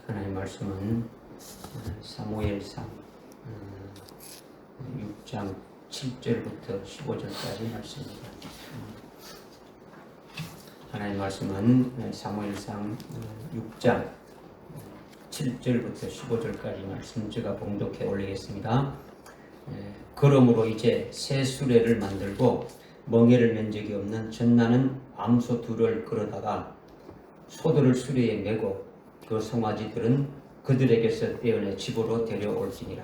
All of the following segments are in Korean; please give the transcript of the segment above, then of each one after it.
하나님 말씀은 사무엘상 6장 7절부터 15절까지 말씀입니다. 하나님 말씀은 사무엘상 6장 7절부터 15절까지 말씀 제가 봉독해 올리겠습니다. 그러므로 이제 새 수레를 만들고 멍에를 맨 적이 없는 전나는 암소 둘을 끌어다가 소들을 수레에 메고 그 송아지들은 그들에게서 떼어내 집으로 데려올지니라.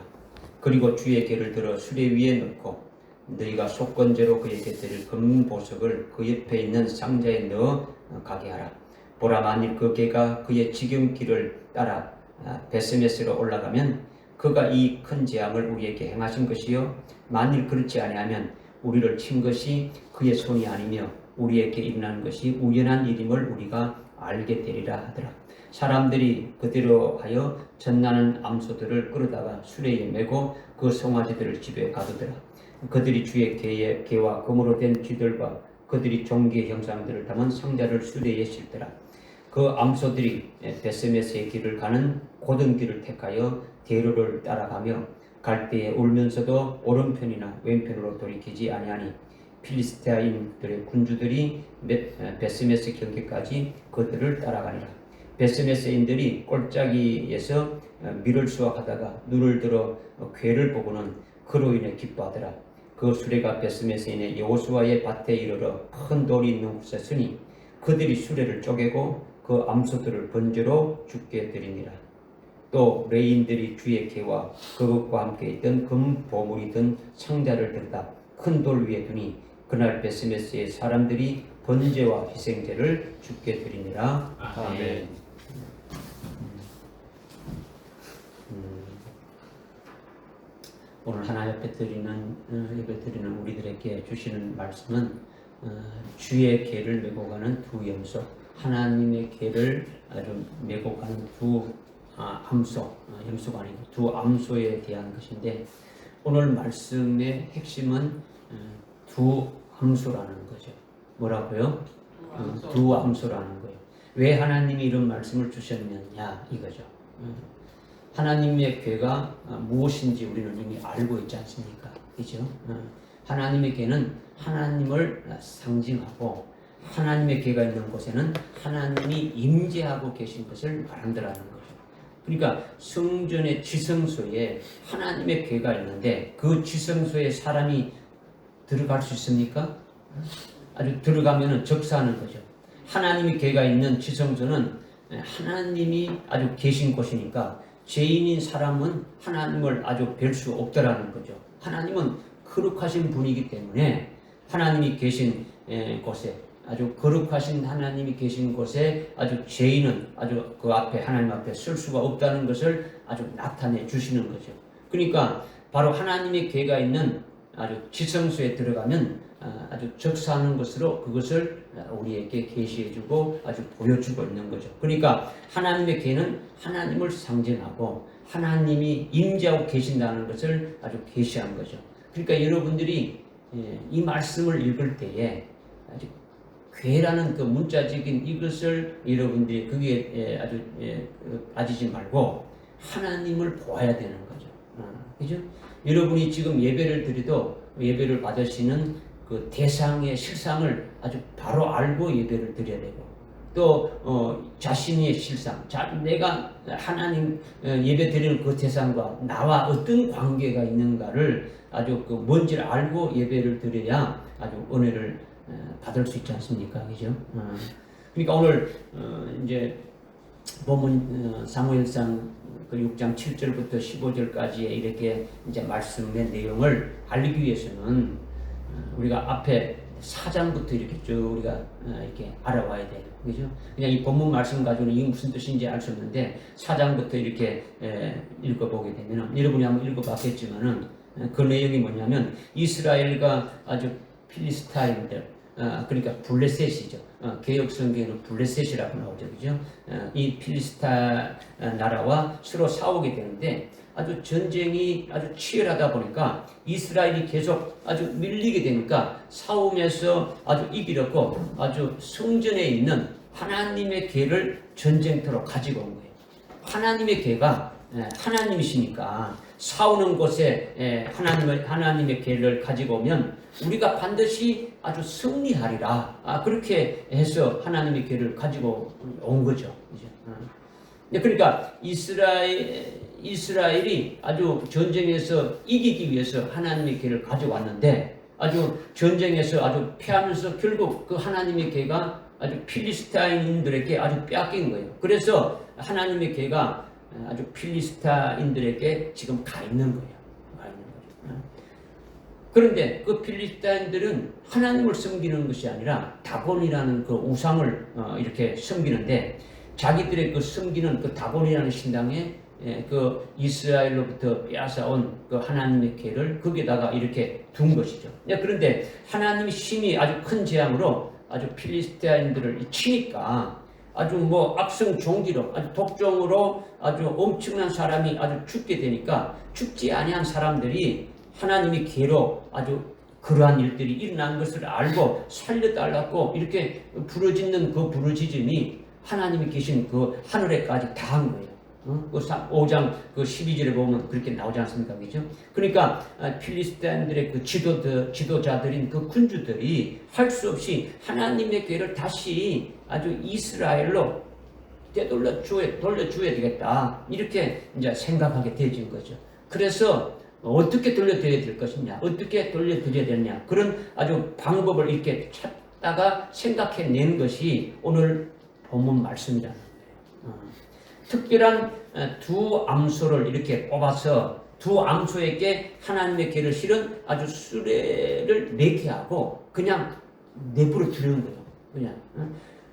그리고 주의 궤를 들어 수레 위에 넣고 너희가 속건제로 그에게 드릴 금은 보석을 그 옆에 있는 상자에 넣어 가게 하라. 보라, 만일 그 궤가 그의 지경길을 따라 베스메스로 올라가면 그가 이 큰 재앙을 우리에게 행하신 것이요, 만일 그렇지 아니하면 우리를 친 것이 그의 손이 아니며 우리에게 일어난 것이 우연한 일임을 우리가 알게 되리라 하더라. 사람들이 그대로 하여 전나는 암소들을 끌어다가 수레에 메고 그 송아지들을 집에 가두더라. 그들이 주의 궤와 금으로 된 쥐들과 그들이 종기의 형상들을 담은 상자를 수레에 싣더라. 그 암소들이 베스메스의 길을 가는 고든 길을 택하여 대로를 따라가며 갈 때에 울면서도 오른편이나 왼편으로 돌이키지 아니하니 필리스티아인들의 군주들이 베스메스 경계까지 그들을 따라가니라. 베스메스인들이 골짜기에서 밀을 수확하다가 눈을 들어 궤를 보고는 그로 인해 기뻐하더라. 그 수레가 베스메스인의 여호수아의 밭에 이르러 큰 돌이 있는 곳에 서니 그들이 수레를 쪼개고 그 암소들을 번제로 주께 드리니라. 또 레인들이 주의 궤와 그것과 함께 있던 금 보물이 든 상자를 들다 큰 돌 위에 두니 그날 베스메스의 사람들이 번제와 희생제를 주께 드리니라. 아멘. 오늘 하나님 앞에 예배 드리는 우리들에게 주시는 말씀은 주의 궤를 메고 가는 두 염소, 하나님의 궤를 아주 메고 가는 두 암소, 염소가 아니고 두 암소에 대한 것인데, 오늘 말씀의 핵심은 두 암소라는 거죠. 뭐라고요? 두 암소라는 거예요. 왜 하나님이 이런 말씀을 주셨느냐 이거죠. 하나님의 궤가 무엇인지 우리는 이미 알고 있지 않습니까? 그죠? 하나님의 궤는 하나님을 상징하고 하나님의 궤가 있는 곳에는 하나님이 임재하고 계신 것을 말한다라는 거죠. 그러니까 성전의 지성소에 하나님의 궤가 있는데 그 지성소에 사람이 들어갈 수 있습니까? 아주 들어가면은 적사하는 거죠. 하나님의 궤가 있는 지성소는 하나님이 아주 계신 곳이니까 죄인인 사람은 하나님을 아주 뵐 수 없다라는 거죠. 하나님은 거룩하신 분이기 때문에 하나님이 계신 곳에, 아주 거룩하신 하나님이 계신 곳에 아주 죄인은 아주 그 앞에 하나님 앞에 설 수가 없다는 것을 아주 나타내 주시는 거죠. 그러니까 바로 하나님의 궤가 있는 아주 지성소에 들어가면 아주 적사하는 것으로 그것을 우리에게 계시해주고 아주 보여주고 있는 거죠. 그러니까 하나님의 궤는 하나님을 상징하고 하나님이 임재하고 계신다는 것을 아주 계시한 거죠. 그러니까 여러분들이 이 말씀을 읽을 때에 아주 궤라는 그 문자적인 이것을 여러분들이 그게 아주 빠지지 말고 하나님을 보아야 되는 거죠. 그죠? 여러분이 지금 예배를 드려도 예배를 받으시는 그 대상의 실상을 아주 바로 알고 예배를 드려야 되고, 또 자신의 실상, 내가 하나님 예배 드리는 그 대상과 나와 어떤 관계가 있는가를 아주 그 뭔지를 알고 예배를 드려야 아주 은혜를 받을 수 있지 않습니까? 그죠? 그러니까 오늘 이제 본문 사무엘상 그 6장 7절부터 15절까지의 이렇게 이제 말씀의 내용을 알기 위해서는 우리가 앞에 4장부터 이렇게 쭉 우리가 이렇게 알아와야 돼요. 그죠? 그냥 이 본문 말씀 가지고는 이게 무슨 뜻인지 알 수 없는데 4장부터 이렇게 읽어보게 되면, 여러분이 한번 읽어봤겠지만은 그 내용이 뭐냐면 이스라엘과 아주 필리스타인들, 그러니까 블레셋이죠. 개혁 성경에는 블레셋이라고 나오죠, 그죠? 이 필리스타 나라와 서로 싸우게 되는데 아주 전쟁이 아주 치열하다 보니까 이스라엘이 계속 아주 밀리게 되니까 싸움에서 아주 이기려고 아주 성전에 있는 하나님의 궤를 전쟁터로 가지고 온 거예요. 하나님의 계가 하나님이시니까 싸우는 곳에 하나님의 계를 가지고 오면 우리가 반드시 아주 승리하리라. 그렇게 해서 하나님의 계를 가지고 온 거죠. 그러니까 이스라엘이 아주 전쟁에서 이기기 위해서 하나님의 계를 가져왔는데 아주 전쟁에서 아주 패하면서 결국 그 하나님의 계가 아주 필리스타인들에게 아주 빼앗긴 거예요. 그래서 하나님의 계가 아주 필리스타인들에게 지금 가 있는 거예요. 그런데 그 필리스타인들은 하나님을 섬기는 것이 아니라 다곤이라는 그 우상을 이렇게 섬기는데 자기들의 그 섬기는 그 다곤이라는 신당에 그 이스라엘로부터 빼앗아온 그 하나님의 계를 거기에다가 이렇게 둔 것이죠. 그런데 하나님의 심히 아주 큰 재앙으로 아주 필리스타인들을 치니까 아주 뭐 악성 종기로 아주 독종으로 아주 엄청난 사람이 아주 죽게 되니까 죽지 아니한 사람들이 하나님의 계로 아주 그러한 일들이 일어난 것을 알고 살려달라고 이렇게 부르짖는 그 부르짖음이 하나님이 계신 그 하늘에까지 닿은 거예요. 그 5장 그 12절에 보면 그렇게 나오지 않습니까? 그죠? 그러니까 필리스타인들의 그 지도자들인 그 군주들이 할 수 없이 하나님의 계를 다시 아주 이스라엘로 돌려줘야 되겠다. 이렇게 이제 생각하게 되어진 거죠. 그래서 어떻게 돌려드려야 될 것이냐, 어떻게 돌려드려야 되느냐, 그런 아주 방법을 이렇게 찾다가 생각해낸 것이 오늘 본문 말씀이라는 거예요. 특별한 두 암소를 이렇게 뽑아서 두 암소에게 하나님의 계를 실은 아주 수레를 매게 하고 그냥 내버려 두는 거예요. 그냥.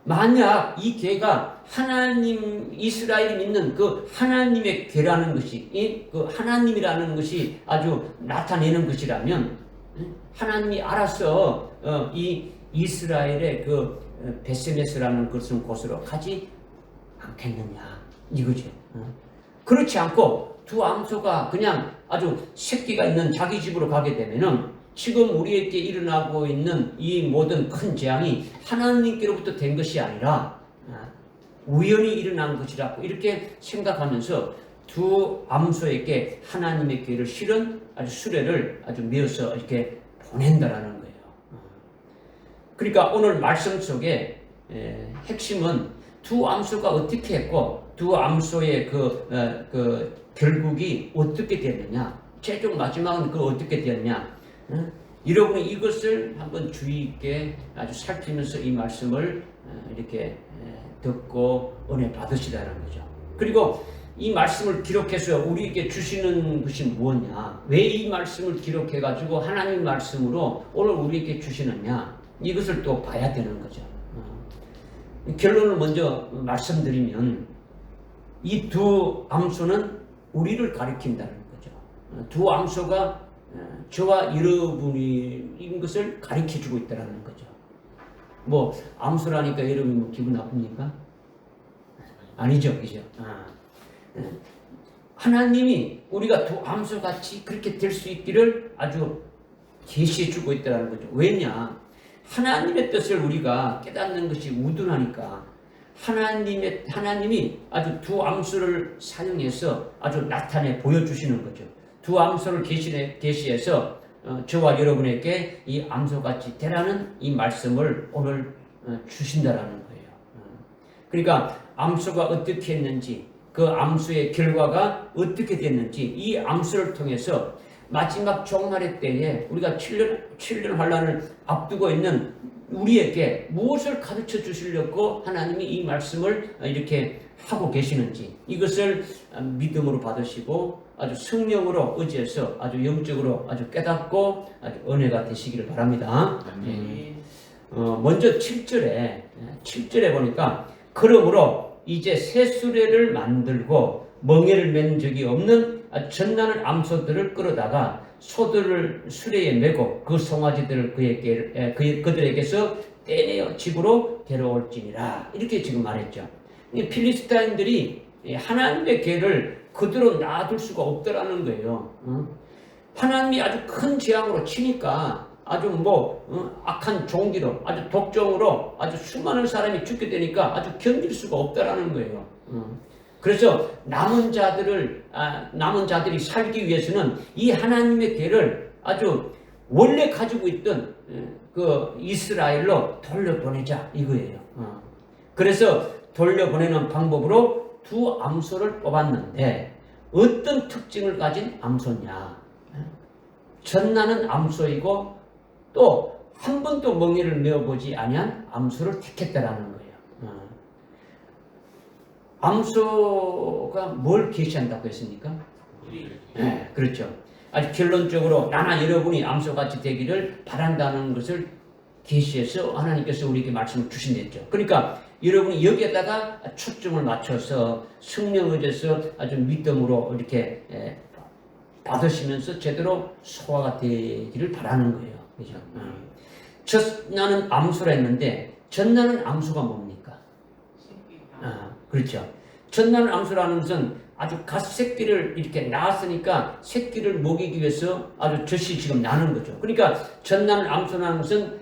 만약 이 계가 하나님, 이스라엘이 믿는 그 하나님의 계라는 것이, 그 하나님이라는 것이 아주 나타내는 것이라면, 하나님이 알아서 이 이스라엘의 그 베세메스라는 것은 곳으로 가지 않겠느냐, 이거죠. 그렇지 않고 두 암소가 그냥 아주 새끼가 있는 자기 집으로 가게 되면은 지금 우리에게 일어나고 있는 이 모든 큰 재앙이 하나님께로부터 된 것이 아니라 우연히 일어난 것이라고 이렇게 생각하면서 두 암소에게 하나님의 계를 실은 아주 수레를 아주 메어서 이렇게 보낸다라는 거예요. 그러니까 오늘 말씀 속에 핵심은 두 암소가 어떻게 했고 두 암소의 그 결국이 어떻게 됐느냐, 최종 마지막은 그 어떻게 되었냐. 여러분이 이것을 한번 주의 있게 아주 살피면서 이 말씀을 이렇게 듣고 은혜 받으시라는 거죠. 그리고 이 말씀을 기록해서 우리에게 주시는 것이 무엇냐, 왜 이 말씀을 기록해 가지고 하나님 말씀으로 오늘 우리에게 주시느냐, 이것을 또 봐야 되는 거죠. 결론을 먼저 말씀드리면 이 두 암소는 우리를 가리킨다는 거죠. 두 암소가 저와 여러분인 것을 가리켜주고 있다는 거죠. 뭐 암소라니까 여러분이 뭐 기분 나쁩니까? 아니죠, 그죠? 하나님이 우리가 두 암소같이 그렇게 될 수 있기를 아주 계시해주고 있다는 거죠. 왜냐? 하나님의 뜻을 우리가 깨닫는 것이 우둔하니까 하나님이 아주 두 암소를 사용해서 아주 나타내 보여주시는 거죠. 두 암소를 계시해서 저와 여러분에게 이 암소같이 되라는 이 말씀을 오늘 주신다라는 거예요. 그러니까 암소가 어떻게 했는지, 그 암소의 결과가 어떻게 됐는지, 이 암소를 통해서 마지막 종말의 때에 우리가 7년 환란을 앞두고 있는 우리에게 무엇을 가르쳐 주시려고 하나님이 이 말씀을 이렇게 하고 계시는지, 이것을 믿음으로 받으시고 아주 성령으로 의지해서 아주 영적으로 아주 깨닫고 아주 은혜가 되시기를 바랍니다. 먼저 7절에 보니까 그러므로 이제 새 수레를 만들고 멍에를 맨 적이 없는 전나는 암소들을 끌어다가 소들을 수레에 메고 그 송아지들을 그들에게서 떼내어 집으로 데려올지니라, 이렇게 지금 말했죠. 필리스타인들이 하나님의 계를 그대로 놔둘 수가 없더라는 거예요. 하나님이 아주 큰 재앙으로 치니까 아주 악한 종기로 아주 독종으로 아주 수많은 사람이 죽게 되니까 아주 견딜 수가 없다라는 거예요. 그래서 남은 자들이 살기 위해서는 이 하나님의 계를 아주 원래 가지고 있던 그 이스라엘로 돌려보내자 이거예요. 그래서 돌려보내는 방법으로 두 암소를 뽑았는데 어떤 특징을 가진 암소냐? 전나는 암소이고 또 한 번도 멍에를 메어보지 아니한 암소를 택했다라는 거예요. 암소가 뭘 계시한다고 했습니까? 네, 그렇죠. 아주 결론적으로 나나 여러분이 암소같이 되기를 바란다는 것을 계시해서 하나님께서 우리에게 말씀을 주신댔죠. 그러니까 여러분이 여기에다가 초점을 맞춰서 성령 의지에서 아주 믿음으로 이렇게 받으시면서 제대로 소화가 되기를 바라는 거예요. 그죠? 전나는 암소라 했는데 전나는 암소가 뭡니까? 그렇죠. 전나는 암소라는 것은 아주 갓 새끼를 이렇게 낳았으니까 새끼를 먹이기 위해서 아주 젖이 지금 나는 거죠. 그러니까 전나는 암소라는 것은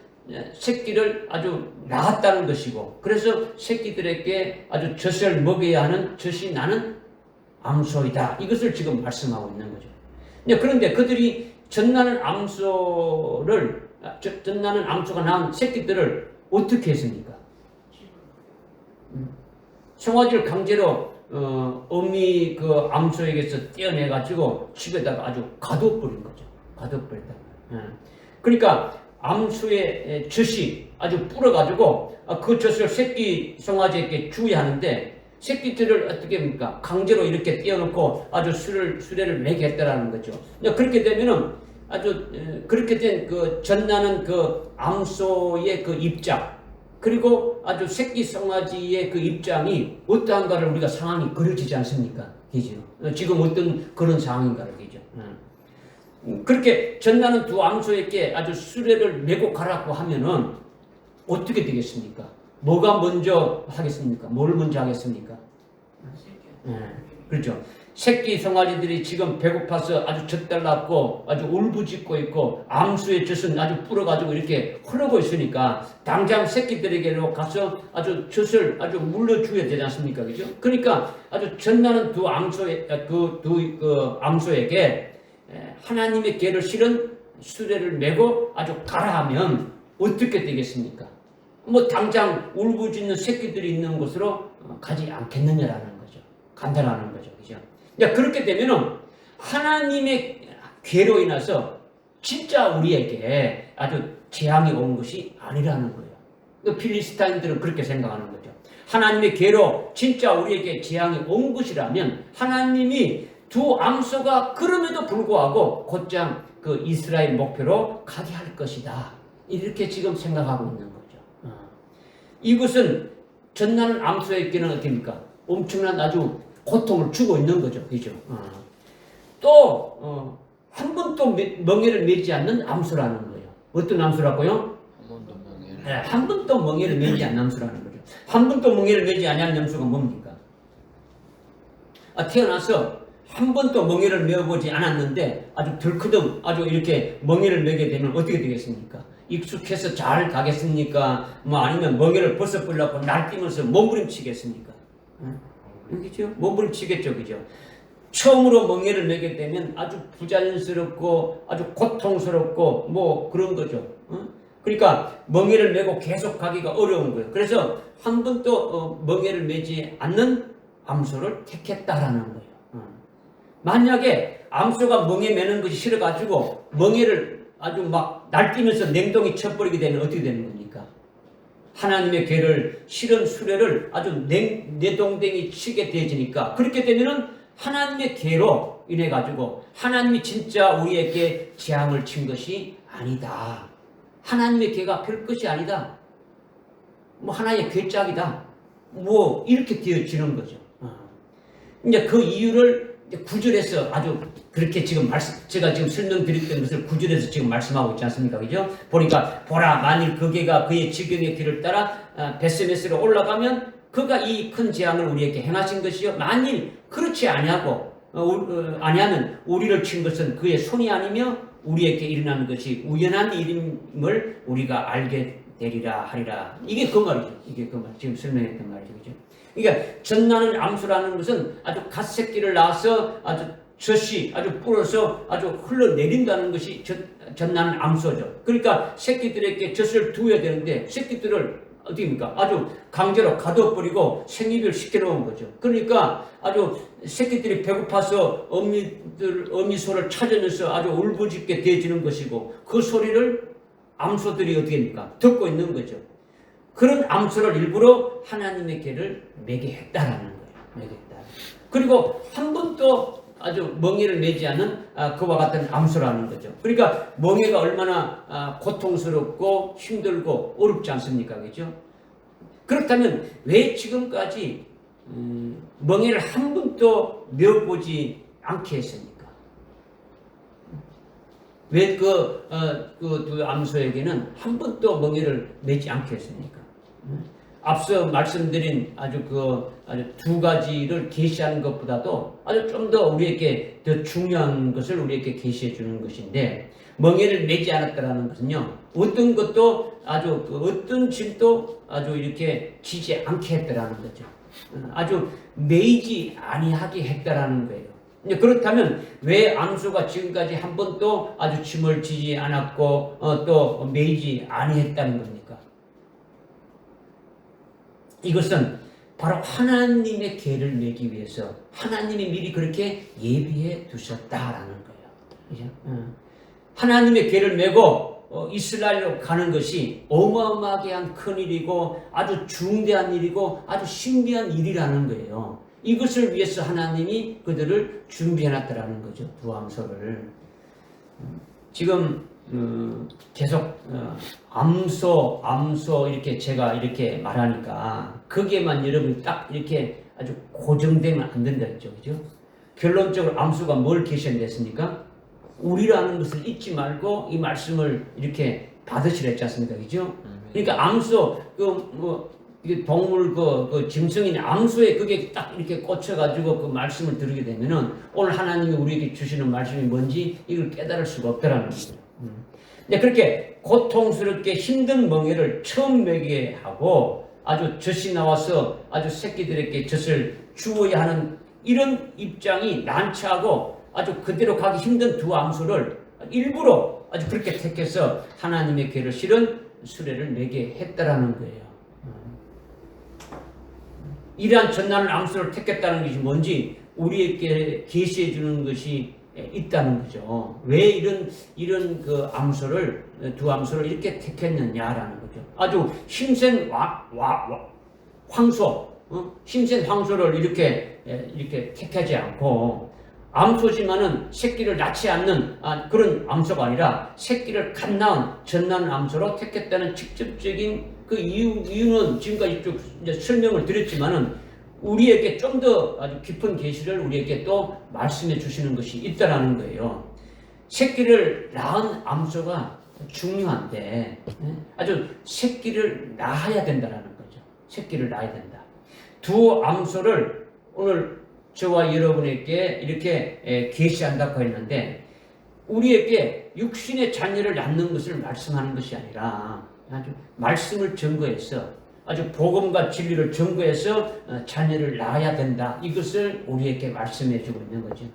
새끼를 아주 낳았다는 것이고, 그래서 새끼들에게 아주 젖을 먹여야 하는 젖이 나는 암소이다. 이것을 지금 말씀하고 있는 거죠. 그런데 그들이 전나는 암소가 낳은 새끼들을 어떻게 했습니까? 송아지를 강제로 어미 그 암소에게서 떼어내가지고 집에다가 아주 가둬버린 거죠. 가둬버렸다. 그러니까 암소의 젖이 아주 불어가지고 그 젖을 새끼 송아지에게 주어야 하는데 새끼들을 어떻게 합니까? 강제로 이렇게 떼어놓고 아주 수레를 매게 했다라는 거죠. 그렇게 되면은 아주 그렇게 된 그 전나는 그 암소의 그 입장, 그리고 아주 새끼 송아지의 그 입장이 어떠한가를 우리가 상황이 그려지지 않습니까? 그죠? 지금 어떤 그런 상황인가를 그죠? 그렇게 전나는 두 암소에게 아주 수레를 메고 가라고 하면은 어떻게 되겠습니까? 뭐가 먼저 하겠습니까? 뭘 먼저 하겠습니까? 그렇죠. 새끼 송아지들이 지금 배고파서 아주 젖달랐고 아주 울부짖고 있고 암수의 젖은 아주 불어가지고 이렇게 흐르고 있으니까 당장 새끼들에게로 가서 아주 젖을 아주 물려줘야 되지 않습니까? 그죠? 그러니까 아주 전나는 두 암소에게 하나님의 계를 실은 수레를 메고 아주 가라 하면 어떻게 되겠습니까? 뭐 당장 울부짖는 새끼들이 있는 곳으로 가지 않겠느냐라는 거죠. 간다라는 거죠. 그죠? 그렇게 되면은 하나님의 계로 인해서 진짜 우리에게 아주 재앙이 온 것이 아니라는 거예요. 필리스타인들은 그렇게 생각하는 거죠. 하나님의 계로 진짜 우리에게 재앙이 온 것이라면 하나님이 두 암소가 그럼에도 불구하고 곧장 그 이스라엘 목표로 가게 할 것이다. 이렇게 지금 생각하고 있는 거죠. 이것은 전나는 암소에게는 어떻습니까? 엄청난 아주 고통을 주고 있는 거죠. 그죠? 또, 한 번도 멍에를 매지 않는 암소라는 거예요. 어떤 암소라고요? 한 번도 멍에를 매지 않는 암소라는 거죠. 한 번도 멍에를 매지 않는 암소가 뭡니까? 태어나서 한 번도 멍에를 메어보지 않았는데 아주 덜크덩 아주 이렇게 멍에를 매게 되면 어떻게 되겠습니까? 익숙해서 잘 가겠습니까? 뭐 아니면 멍에를 벗어버리려고 날뛰면서 몸부림치겠습니까? 그죠? 몸부림치겠죠, 그죠? 처음으로 멍에를 매게 되면 아주 부자연스럽고 아주 고통스럽고 뭐 그런 거죠. 그러니까 멍에를 메고 계속 가기가 어려운 거예요. 그래서 한 번도 멍에를 매지 않는 암소를 택했다라는 거예요. 만약에 암소가 멍에 매는 것이 싫어가지고 멍에를 아주 막 날뛰면서 냉동이 쳐버리게 되면 어떻게 되는 겁니까? 하나님의 계를 실은 수레를 아주 내동댕이 치게 되지니까 그렇게 되면은 하나님의 계로 인해 가지고 하나님이 진짜 우리에게 재앙을 친 것이 아니다. 하나님의 계가 별 것이 아니다. 뭐 하나의 괴짝이다. 뭐 이렇게 되어지는 거죠. 이제 그 이유를 구절에서 아주 그렇게 지금 제가 지금 설명드렸던 것을 구절에서 지금 말씀하고 있지 않습니까? 그죠? 보니까 보라 만일 그 개가 그의 지경의 길을 따라 베스메스로 올라가면 그가 이 큰 재앙을 우리에게 행하신 것이요 만일 그렇지 아니하고 아니하면 우리를 친 것은 그의 손이 아니며 우리에게 일어나는 것이 우연한 일임을 우리가 알게 되리라 하리라. 이게 그 말이죠. 이게 그 말. 지금 설명했던 말이죠. 그죠? 그러니까 젖나는 암소라는 것은 아주 갓새끼를 낳아서 아주 젖이 아주 불어서 아주 흘러내린다는 것이 젖나는 암소죠. 그러니까 새끼들에게 젖을 두어야 되는데 새끼들을 어디입니까? 아주 강제로 가둬버리고 생이별 시켜놓은 거죠. 그러니까 아주 새끼들이 배고파서 어미소를 찾으면서 아주 울부짖게 되어지는 것이고 그 소리를 암소들이 어디입니까? 듣고 있는 거죠. 그런 암소를 일부러 하나님의 개를 매게 했다라는 거예요. 매게 했다. 그리고 한 번도 아주 멍에를 매지 않은 그와 같은 암소라는 거죠. 그러니까 멍에가 얼마나 고통스럽고 힘들고 어렵지 않습니까? 그죠? 그렇다면 왜 지금까지 멍에를 한 번도 메어보지 않게 했습니까? 왜 그 암소에게는 한 번도 멍에를 매지 않게 했습니까? 앞서 말씀드린 아주 두 가지를 계시하는 것보다도 아주 좀 더 우리에게 더 중요한 것을 우리에게 계시해 주는 것인데, 멍에를 매지 않았다라는 것은요, 어떤 것도 아주 어떤 짐도 아주 이렇게 지지 않게 했다라는 거죠. 아주 매이지 아니하게 했다라는 거예요. 그렇다면 왜 암소가 지금까지 한 번도 아주 짐을 지지 않았고 또 매이지 아니했다는 겁니까? 이것은 바로 하나님의 계를 매기 위해서 하나님이 미리 그렇게 예비해 두셨다라는 거예요. 그죠? 하나님의 계를 메고 이스라엘로 가는 것이 어마어마하게 한 큰 일이고 아주 중대한 일이고 아주 신비한 일이라는 거예요. 이것을 위해서 하나님이 그들을 준비해놨다라는 거죠. 두 암소를. 지금 계속 암소 이렇게 제가 이렇게 말하니까 거기에만 여러분이 딱 이렇게 아주 고정되면 안 된다 했죠. 그죠? 결론적으로 암소가 뭘 계시했습니까? 우리라는 것을 잊지 말고 이 말씀을 이렇게 받으시라 했지 않습니까? 그죠? 그러니까 암소 동물 짐승인 암소에 그게 딱 이렇게 꽂혀가지고 그 말씀을 들으게 되면은 오늘 하나님이 우리에게 주시는 말씀이 뭔지 이걸 깨달을 수가 없다라는 거예요. 네, 그렇게 고통스럽게 힘든 멍에를 처음 매게 하고 아주 젖이 나와서 아주 새끼들에게 젖을 주어야 하는 이런 입장이 난처하고 아주 그대로 가기 힘든 두 암소를 일부러 아주 그렇게 택해서 하나님의 계를 실은 수레를 매게 했다라는 거예요. 이러한 전나는 암소를 택했다는 것이 뭔지 우리에게 계시해 주는 것이 있다는 거죠. 왜 이런 암소를 두 암소를 이렇게 택했느냐라는 거죠. 아주 힘센 황소, 힘센 황소를 이렇게 택하지 않고 암소지만은 새끼를 낳지 않는 그런 암소가 아니라 새끼를 갓 낳은 전나는 암소로 택했다는 직접적인 그 이유는 지금까지 쭉 이제 설명을 드렸지만은 우리에게 좀 더 아주 깊은 계시를 우리에게 또 말씀해 주시는 것이 있다라는 거예요. 새끼를 낳은 암소가 중요한데 아주 새끼를 낳아야 된다라는 거죠. 새끼를 낳아야 된다. 두 암소를 오늘 저와 여러분에게 이렇게 계시한다고 했는데 우리에게 육신의 자녀를 낳는 것을 말씀하는 것이 아니라 아주 말씀을 증거해서 아주 복음과 진리를 증거해서 자녀를 낳아야 된다. 이것을 우리에게 말씀해 주고 있는 거죠.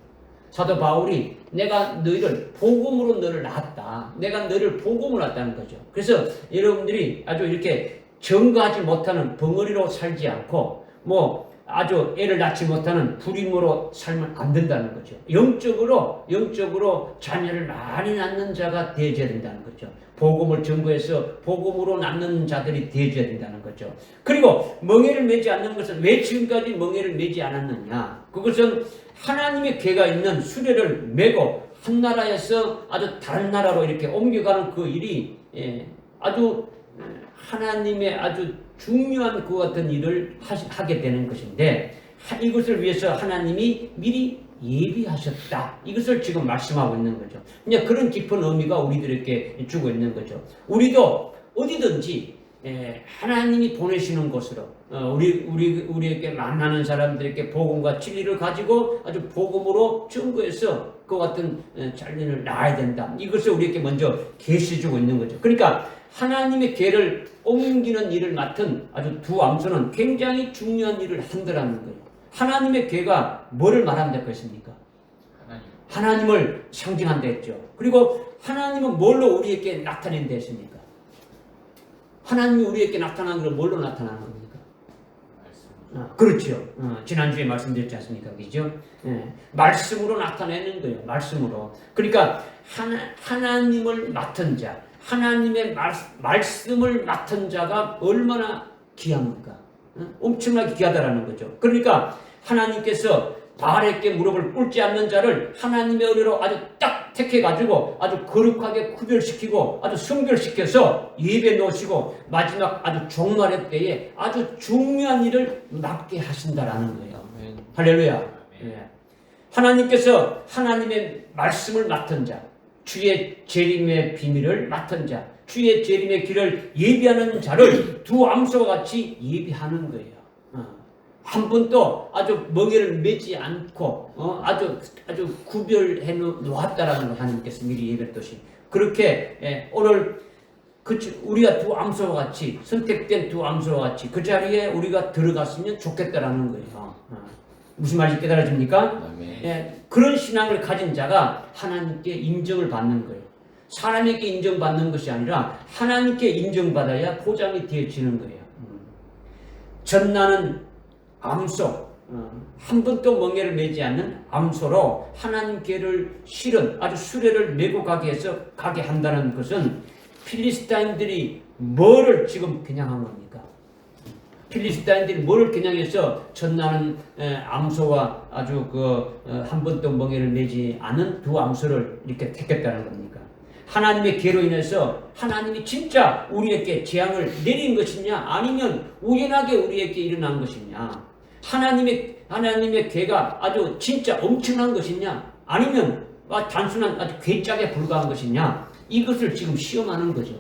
사도 바울이 내가 너희를 복음으로 너를 낳았다. 내가 너를 복음으로 낳았다는 거죠. 그래서 여러분들이 아주 이렇게 증거하지 못하는 벙어리로 살지 않고 아주 애를 낳지 못하는 불임으로 살면 안 된다는 거죠. 영적으로 자녀를 많이 낳는 자가 되어야 된다는 거죠. 복음을 증거해서 복음으로 낳는 자들이 되어야 된다는 거죠. 그리고 멍에를 매지 않는 것은 왜 지금까지 멍에를 매지 않았느냐? 그것은 하나님의 계가 있는 수레를 메고 한 나라에서 아주 다른 나라로 이렇게 옮겨가는 그 일이 아주 하나님의 아주 중요한 그 같은 일을 하게 되는 것인데 이것을 위해서 하나님이 미리 예비하셨다. 이것을 지금 말씀하고 있는 거죠. 그냥 그런 깊은 의미가 우리들에게 주고 있는 거죠. 우리도 어디든지 하나님이 보내시는 곳으로 우리에게 만나는 사람들에게 복음과 진리를 가지고 아주 복음으로 증거해서 그 같은 자녀를 낳아야 된다. 이것을 우리에게 먼저 계시해주고 있는 거죠. 그러니까 하나님의 계를 옮기는 일을 맡은 아주 두 암소는 굉장히 중요한 일을 한다라는 거예요. 하나님의 계가 뭐를 말한다고 했습니까? 하나님을 상징한다 했죠. 그리고 하나님은 뭘로 우리에게 나타낸다 했습니까? 하나님이 우리에게 나타나는 걸 뭘로 나타나는 겁니까? 그렇죠. 지난주에 말씀드렸지 않습니까? 그죠? 말씀으로 나타내는 거예요. 말씀으로. 그러니까 하나님을 맡은 자, 하나님의 말씀을 맡은 자가 얼마나 귀합니까? 엄청나게 귀하다라는 거죠. 그러니까 하나님께서 바알에게 무릎을 꿇지 않는 자를 하나님의 은혜로 아주 딱 택해가지고 아주 거룩하게 구별시키고 아주 성별시켜서 예배 놓으시고 마지막 아주 종말의 때에 아주 중요한 일을 맡게 하신다라는 거예요. 할렐루야. 하나님께서 하나님의 말씀을 맡은 자, 주의 재림의 비밀을 맡은 자, 주의 재림의 길을 예비하는 자를 두 암소와 같이 예비하는 거예요. 한 번도 아주 멍에를 매지 않고 아주 구별해 놓았다라는 걸 하나님께서 미리 예배했듯이 그렇게 오늘 우리가 두 암소와 같이 선택된 두 암소와 같이 그 자리에 우리가 들어갔으면 좋겠다라는 거예요. 무슨 말인지 깨달아집니까? 그런 신앙을 가진 자가 하나님께 인정을 받는 거예요. 사람에게 인정받는 것이 아니라 하나님께 인정받아야 포장이 되어지는 거예요. 전나는 암소, 한 번도 멍에를 매지 않는 암소로 하나님께를 실은 아주 수레를 메고 가게 한다는 것은 필리스타인들이 뭐를 지금 겨냥한 겁니까? 필리스타인들이 뭐를 겨냥해서 전나는 암소와 아주 한 번도 멍에를 매지 않은 두 암소를 이렇게 택했다는 겁니까? 하나님의 계로 인해서 하나님이 진짜 우리에게 재앙을 내린 것이냐 아니면 우연하게 우리에게 일어난 것이냐 하나님의 계가 아주 진짜 엄청난 것이냐 아니면 단순한 아주 괴짝에 불과한 것이냐 이것을 지금 시험하는 거죠.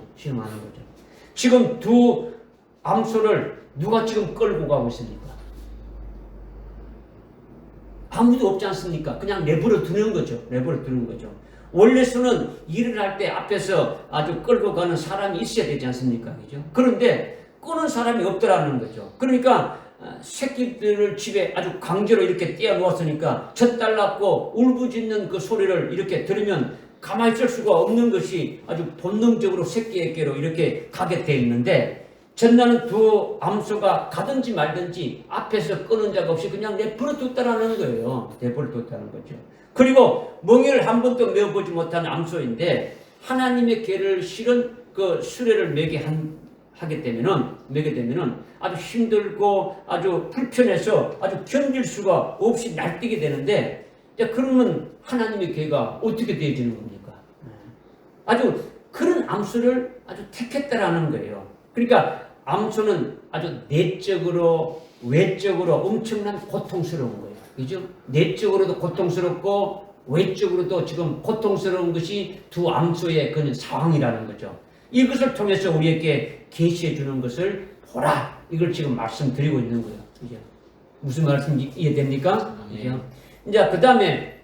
지금 두 암소를 누가 지금 끌고 가고 있습니까? 아무도 없지 않습니까? 그냥 내버려 두는 거죠. 원래 수는 일을 할 때 앞에서 아주 끌고 가는 사람이 있어야 되지 않습니까? 그죠? 그런데 끄는 사람이 없더라는 거죠. 그러니까 새끼들을 집에 아주 강제로 이렇게 떼어 놓았으니까 젖달랐고 울부짖는 그 소리를 이렇게 들으면 가만히 있을 수가 없는 것이 아주 본능적으로 새끼에게로 이렇게 가게 돼 있는데 전나는 두 암소가 가든지 말든지 앞에서 끄는 자가 없이 그냥 내버려 뒀다라는 거예요. 그리고 멍에를 한 번도 메어보지 못한 암소인데 하나님의 계를 실은 그 수레를 매게 되면은 아주 힘들고 아주 불편해서 아주 견딜 수가 없이 날뛰게 되는데 그러면 하나님의 계가 어떻게 되어지는 겁니까? 아주 그런 암소를 아주 택했다라는 거예요. 그러니까 암소는 아주 내적으로 외적으로 엄청난 고통스러운 거예요. 그죠? 내적으로도 고통스럽고 외적으로도 지금 고통스러운 것이 두 암소의 그런 상황이라는 거죠. 이것을 통해서 우리에게 계시해 주는 것을 보라. 이걸 지금 말씀드리고 있는 거예요. 그죠? 무슨 말씀인지 이해됩니까? 그죠? 이제 그 다음에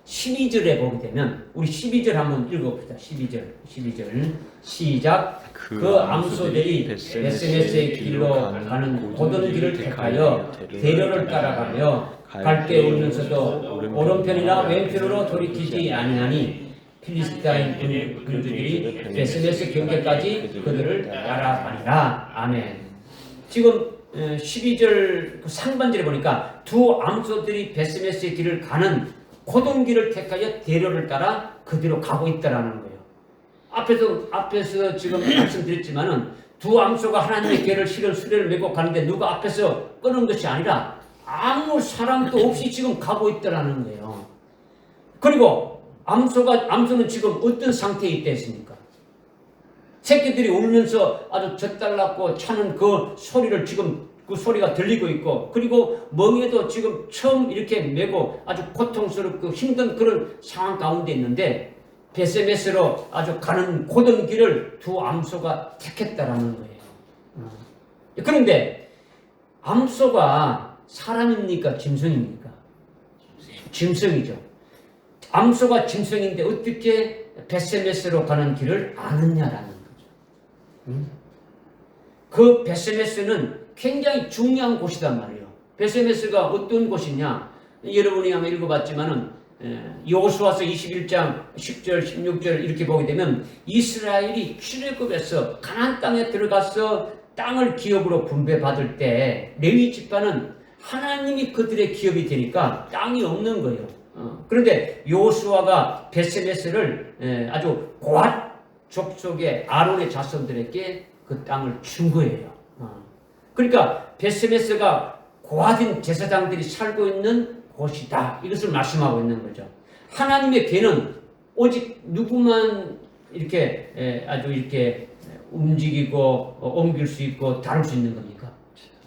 12절에 보게 되면 우리 12절 한번 읽어봅시다. 12절 시작. 그 암소들이 베세메스의 길로 가는 고든 길을 택하여 대로를 따라가며 갈대 울면서도 오른편이나 왼편으로 돌이키지 아니하니 필리스타인 군주들이 베세메스 경계까지 그들을 따라가니라. 아멘. 지금 12절 상반절에 보니까 두 암소들이 베세메스의 길을 가는 고든 길을 택하여 대로를 따라 그대로 가고 있다라는 거예요. 앞에서 지금 말씀드렸지만은 두 암소가 하나님의 계를 실은 수레를 메고 가는데 누가 앞에서 끄는 것이 아니라 아무 사람도 없이 지금 가고 있다라는 거예요. 그리고 암소는 지금 어떤 상태에 있다 했습니까? 새끼들이 울면서 아주 젖달랐고 차는 그 소리를 지금 그 소리가 들리고 있고 그리고 멍에도 지금 처음 이렇게 메고 아주 고통스럽고 힘든 그런 상황 가운데 있는데 베세메스로 아주 가는 고든 길을 두 암소가 택했다라는 거예요. 그런데 암소가 사람입니까? 짐승입니까? 짐승이죠. 암소가 짐승인데 어떻게 베세메스로 가는 길을 아느냐라는 거죠. 그 베세메스는 굉장히 중요한 곳이단 말이에요. 베세메스가 어떤 곳이냐? 여러분이 아마 읽어봤지만은 여호수아서 21장 10절 16절 이렇게 보게 되면 이스라엘이 출애굽에서 가나안 땅에 들어가서 땅을 기업으로 분배받을 때 레위 지파는 하나님이 그들의 기업이 되니까 땅이 없는 거예요. 그런데 여호수아가 베세메스를 아주 고앗 족속의 아론의 자손들에게 그 땅을 준 거예요. 그러니까 베세메스가 고앗인 제사장들이 살고 있는 곳이다. 이것을 말씀하고 있는 거죠. 하나님의 계는 오직 누구만 이렇게 아주 이렇게 움직이고 옮길 수 있고 다룰 수 있는 겁니까?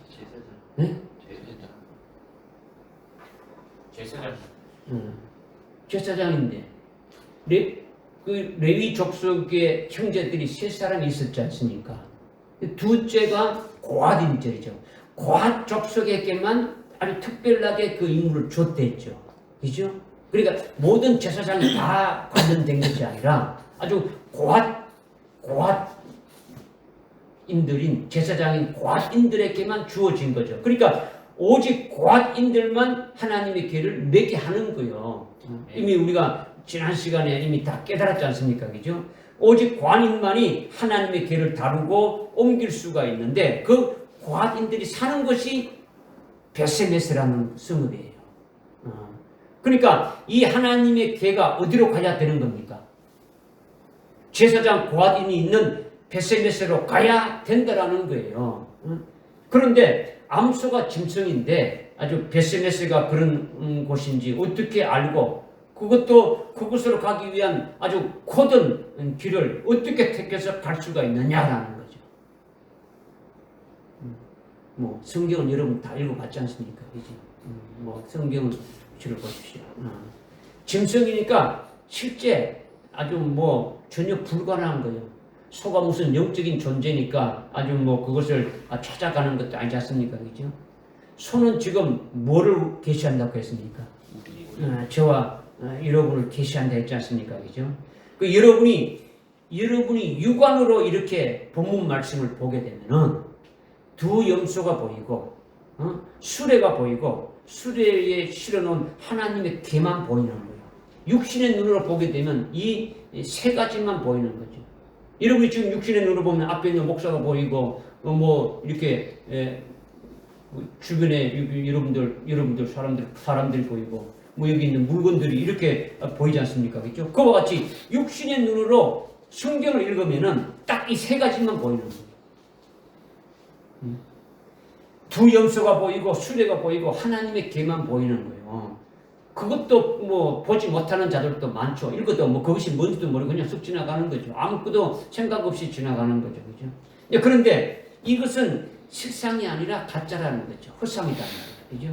제사장. 네? 제사장. 제사장인데 그 레위 족속의 형제들이 세 사람이 있었지 않습니까? 둘째가 고앗 인절이죠. 고앗 족속에게만 아주 특별하게 그 임무를 줬댔죠. 그죠? 그러니까 모든 제사장이 다 관련된 것이 아니라 아주 고앗인들인 제사장인 고앗인들에게만 주어진 거죠. 그러니까 오직 고앗인들만 하나님의 계를 맺게 하는 거예요. 이미 우리가 지난 시간에 이미 다 깨달았지 않습니까? 그죠? 오직 고앗인만이 하나님의 계를 다루고 옮길 수가 있는데 그 고앗인들이 사는 것이 베세메스라는 성읍이에요. 그러니까 이 하나님의 계가 어디로 가야 되는 겁니까? 제사장 고앗인이 있는 베세메스로 가야 된다라는 거예요. 그런데 암소가 짐승인데 아주 베세메스가 그런 곳인지 어떻게 알고 그것도 그곳으로 가기 위한 아주 고든 길을 어떻게 택해서 갈 수가 있느냐라는 거죠. 뭐 성경은 여러분 다 읽어봤지 않습니까? 그지? 뭐 성경을 주를 보십시오. 짐승이니까 실제 아주 뭐 전혀 불가능한 거예요. 소가 무슨 영적인 존재니까 아주 뭐 그것을 찾아가는 것도 아니지 않습니까? 그죠? 소는 지금 뭐를 계시한다고 했습니까? 저와 여러분을 계시한다 했지 않습니까? 그죠? 그 여러분이 육안으로 이렇게 본문 말씀을 보게 되면은 두 염소가 보이고 수레가 보이고 수레에 실어놓은 하나님의 계만 보이는 거예요. 육신의 눈으로 보게 되면 이 세 가지만 보이는 거죠. 여러분이 지금 육신의 눈으로 보면 앞에 있는 목사가 보이고 뭐 이렇게 주변에 여러분들 사람들이 보이고 뭐 여기 있는 물건들이 이렇게 보이지 않습니까? 그렇죠? 그와 같이 육신의 눈으로 성경을 읽으면은 딱 이 세 가지만 보이는 거예요. 두 염소가 보이고 수레가 보이고 하나님의 계만 보이는 거예요. 그것도 뭐 보지 못하는 자들도 많죠. 읽어도 뭐 그것이 뭔지도 모르고 그냥 쑥 지나가는 거죠. 아무것도 생각 없이 지나가는 거죠. 그죠? 그런데 이것은 실상이 아니라 가짜라는 거죠. 허상이라는 거죠. 그죠?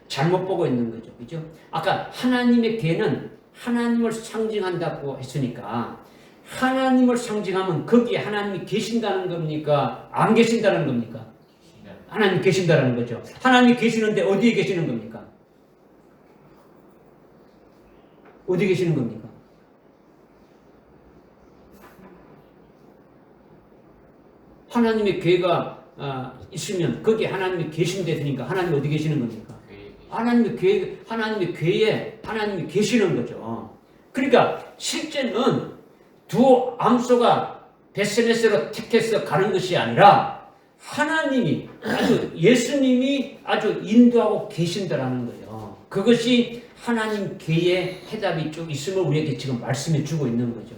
잘못 보고 있는 거죠. 그죠? 아까 하나님의 계는 하나님을 상징한다고 했으니까 하나님을 상징하면 거기에 하나님이 계신다는 겁니까? 안 계신다는 겁니까? 하나님 계신다는 거죠. 하나님이 계시는데 어디에 계시는 겁니까? 어디 계시는 겁니까? 하나님의 계가 있으면 거기에 하나님이 계신데 되니까 하나님 어디 계시는 겁니까? 하나님의 계에 하나님이 계시는 거죠. 그러니까 실제는 두 암소가 베세메스로 택해서 가는 것이 아니라 하나님이 예수님이 아주 인도하고 계신다라는 거예요. 그것이 하나님 계의 해답이 좀 있음을 우리에게 지금 말씀해 주고 있는 거죠.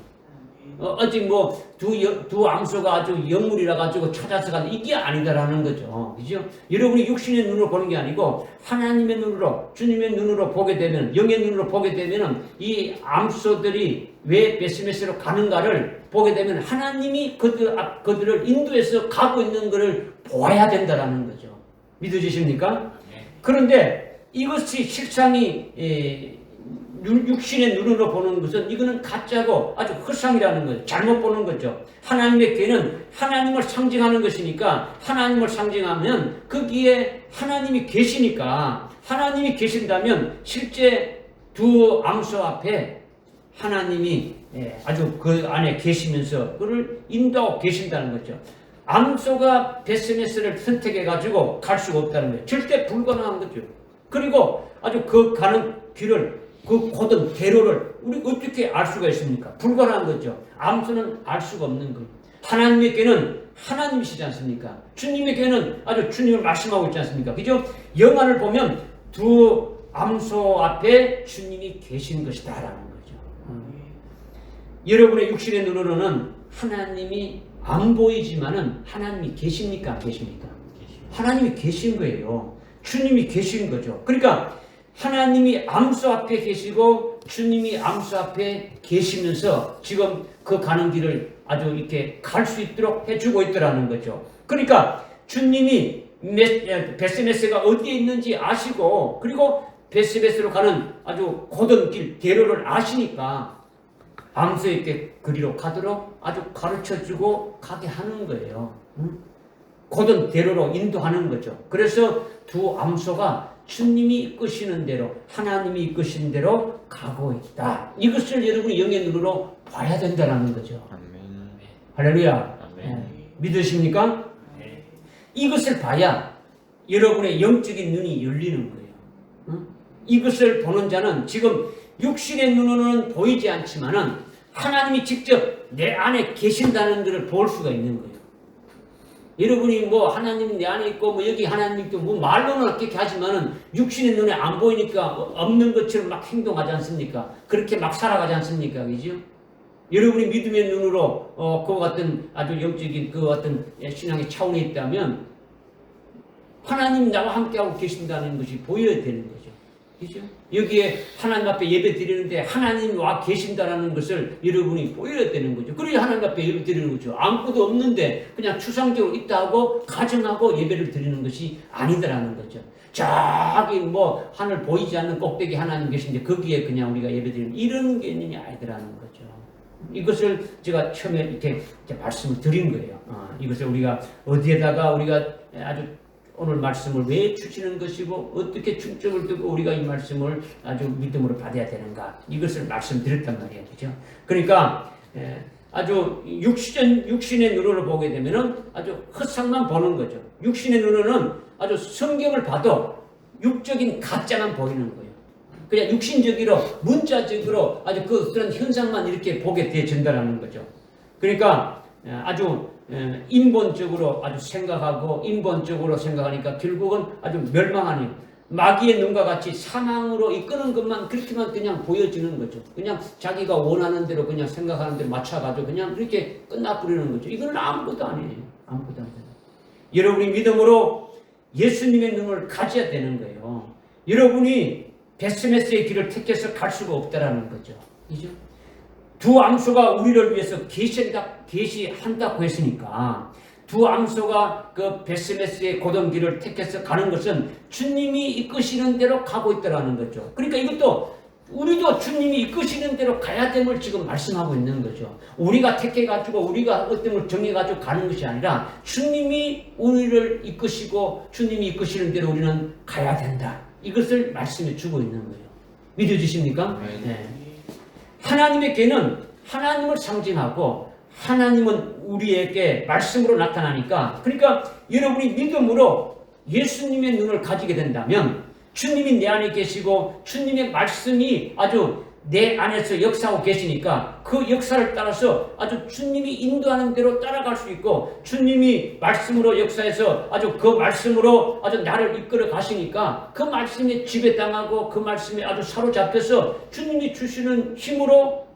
아직 뭐 두 암소가 아주 영물이라 가지고 찾아서 가는 이게 아니다라는 거죠. 그죠? 여러분이 육신의 눈으로 보는 게 아니고 하나님의 눈으로 주님의 눈으로 보게 되면 영의 눈으로 보게 되면은 이 암소들이 왜 베세메스로 가는가를 보게 되면 하나님이 그들을 인도해서 가고 있는 것을 보아야 된다라는 거죠. 믿어지십니까? 그런데 이것이 실상이 육신의 눈으로 보는 것은 이거는 가짜고 아주 허상이라는 거죠. 잘못 보는 거죠. 하나님의 괴는 하나님을 상징하는 것이니까 하나님을 상징하면 거기에 하나님이 계시니까 하나님이 계신다면 실제 두 암소 앞에 하나님이 아주 그 안에 계시면서 그를 인도하고 계신다는 거죠. 암소가 베스메스를 선택해가지고 갈 수가 없다는 거예요. 절대 불가능한 거죠. 그리고 아주 그 가는 길을, 그 고든 대로를 우리 어떻게 알 수가 있습니까? 불가능한 거죠. 암소는 알 수가 없는 거예요. 하나님의 궤는 하나님이시지 않습니까? 주님의 궤는 아주 주님을 말씀하고 있지 않습니까? 그죠? 영화를 보면 두 암소 앞에 주님이 계신 것이다 라는 거죠. 여러분의 육신의 눈으로는 하나님이 안 보이지만은 하나님이 계십니까? 안 계십니까? 하나님이 계신 거예요. 주님이 계신 거죠. 그러니까 하나님이 암소 앞에 계시고 주님이 암소 앞에 계시면서 지금 그 가는 길을 아주 이렇게 갈 수 있도록 해주고 있더라는 거죠. 그러니까 주님이 베스메스가 어디에 있는지 아시고 그리고 베스메스로 가는 아주 고든 길 대로를 아시니까 암소에게 그리로 가도록 아주 가르쳐주고 가게 하는 거예요. 고든 대로로 인도하는 거죠. 그래서 두 암소가 주님이 이끄시는 대로 하나님이 이끄시는 대로 가고 있다. 이것을 여러분이 영의 눈으로 봐야 된다는 거죠. 아멘. 할렐루야. 아멘. 믿으십니까? 이것을 봐야 여러분의 영적인 눈이 열리는 거예요. 이것을 보는 자는 지금 육신의 눈으로는 보이지 않지만은 하나님이 직접 내 안에 계신다는 것을 볼 수가 있는 거예요. 여러분이 뭐 하나님이 내 안에 있고 뭐 여기 하나님 있고 뭐 말로는 그렇게 하지만은 육신의 눈에 안 보이니까 없는 것처럼 막 행동하지 않습니까? 그렇게 막 살아가지 않습니까? 그죠? 여러분이 믿음의 눈으로 그와 같은 아주 영적인 그 같은 신앙의 차원에 있다면 하나님 나와 함께하고 계신다는 것이 보여야 되는 거죠. 그죠? 여기에 하나님 앞에 예배 드리는데 하나님 와 계신다는 것을 여러분이 보여야 되는 거죠. 그래야 하나님 앞에 예배 드리는 거죠. 아무것도 없는데 그냥 추상적으로 있다 하고 가정하고 예배를 드리는 것이 아니다라는 거죠. 저기 뭐 하늘 보이지 않는 꼭대기 하나님 계신데 거기에 그냥 우리가 예배 드리는 이런 개념이 아니더라는 거죠. 이것을 제가 처음에 이렇게 말씀을 드린 거예요. 이것을 우리가 어디에다가 우리가 아주 오늘 말씀을 왜 주시는 것이고 어떻게 중점을 두고 우리가 이 말씀을 아주 믿음으로 받아야 되는가 이것을 말씀드렸단 말이에요. 그죠? 그러니까 아주 육신의 눈으로 보게 되면은 아주 헛상만 보는 거죠. 육신의 눈으로는 아주 성경을 봐도 육적인 가짜만 보이는 거예요. 그냥 육신적으로 문자적으로 아주 그런 현상만 이렇게 보게 되어진다는 거죠. 그러니까 아주 인본적으로 아주 생각하고 인본적으로 생각하니까 결국은 아주 멸망하는 마귀의 눈과 같이 사망으로 이끄는 것만 그렇게만 그냥 보여지는 거죠. 그냥 자기가 원하는 대로 그냥 생각하는 대로 맞춰가지고 그냥 그렇게 끝나버리는 거죠. 이거는 아무것도 아니에요. 아무것도 아니에요. 여러분이 믿음으로 예수님의 눈을 가져야 되는 거예요. 여러분이 베스메스의 길을 택해서 갈 수가 없다라는 거죠. 그죠? 두 암소가 우리를 위해서 계시한다고 했으니까 두 암소가 그 베스메스의 고든 길을 택해서 가는 것은 주님이 이끄시는 대로 가고 있다는 거죠. 그러니까 이것도 우리도 주님이 이끄시는 대로 가야 됨을 지금 말씀하고 있는 거죠. 우리가 택해가지고 우리가 어떤 걸 정해가지고 가는 것이 아니라 주님이 우리를 이끄시고 주님이 이끄시는 대로 우리는 가야 된다. 이것을 말씀해 주고 있는 거예요. 믿어주십니까? 네. 하나님의 궤는 하나님을 상징하고 하나님은 우리에게 말씀으로 나타나니까 그러니까 여러분이 믿음으로 예수님의 눈을 가지게 된다면 주님이 내 안에 계시고 주님의 말씀이 아주 내 안에서 역사하고 계시니까 그 역사를 따라서 아주 주님이 인도하는 대로 따라갈 수 있고 주님이 말씀으로 역사해서 아주 그 말씀으로 아주 나를 이끌어 가시니까 그 말씀에 지배당하고 그 말씀에 아주 사로잡혀서 주님이 주시는 힘으로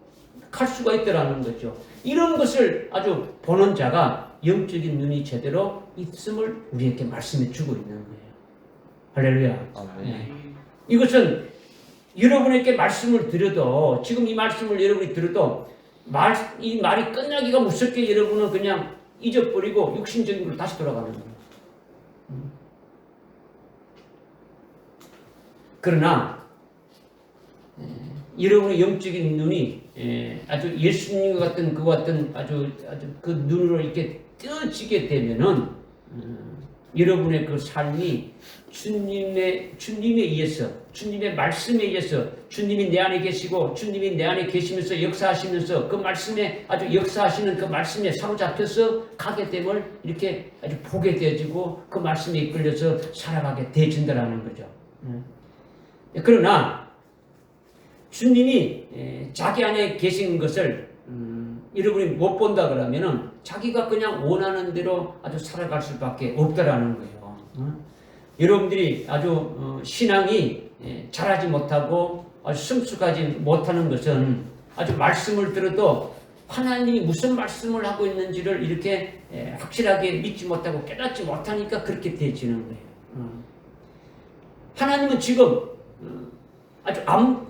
갈 수가 있더라는 거죠. 이런 것을 아주 보는 자가 영적인 눈이 제대로 있음을 우리에게 말씀해 주고 있는 거예요. 할렐루야. 네. 이것은 여러분에게 말씀을 드려도 지금 이 말씀을 여러분이 들어도 이 말이 끝나기가 무섭게 여러분은 그냥 잊어버리고 육신적인 걸로 다시 돌아가는 거예요. 그러나 여러분의 영적인 눈이 아주 예수님과 같은 그 같은 아주 그 눈으로 이렇게 뜨지게 되면은 여러분의 그 삶이 주님에 의해서, 주님의 말씀에 의해서, 주님이 내 안에 계시고 주님이 내 안에 계시면서 역사하시면서 그 말씀에 아주 역사하시는 그 말씀에 사로잡혀서 가게 됨을 이렇게 아주 보게 되어지고 그 말씀에 이끌려서 살아가게 되어진다라는 거죠. 그러나 주님이 자기 안에 계신 것을 여러분이 못 본다 그러면은 자기가 그냥 원하는 대로 아주 살아갈 수밖에 없다라는 거예요. 여러분들이 아주 신앙이 자라지 못하고 아주 성숙하지 못하는 것은 아주 말씀을 들어도 하나님이 무슨 말씀을 하고 있는지를 이렇게 확실하게 믿지 못하고 깨닫지 못하니까 그렇게 되어지는 거예요. 하나님은 지금 아주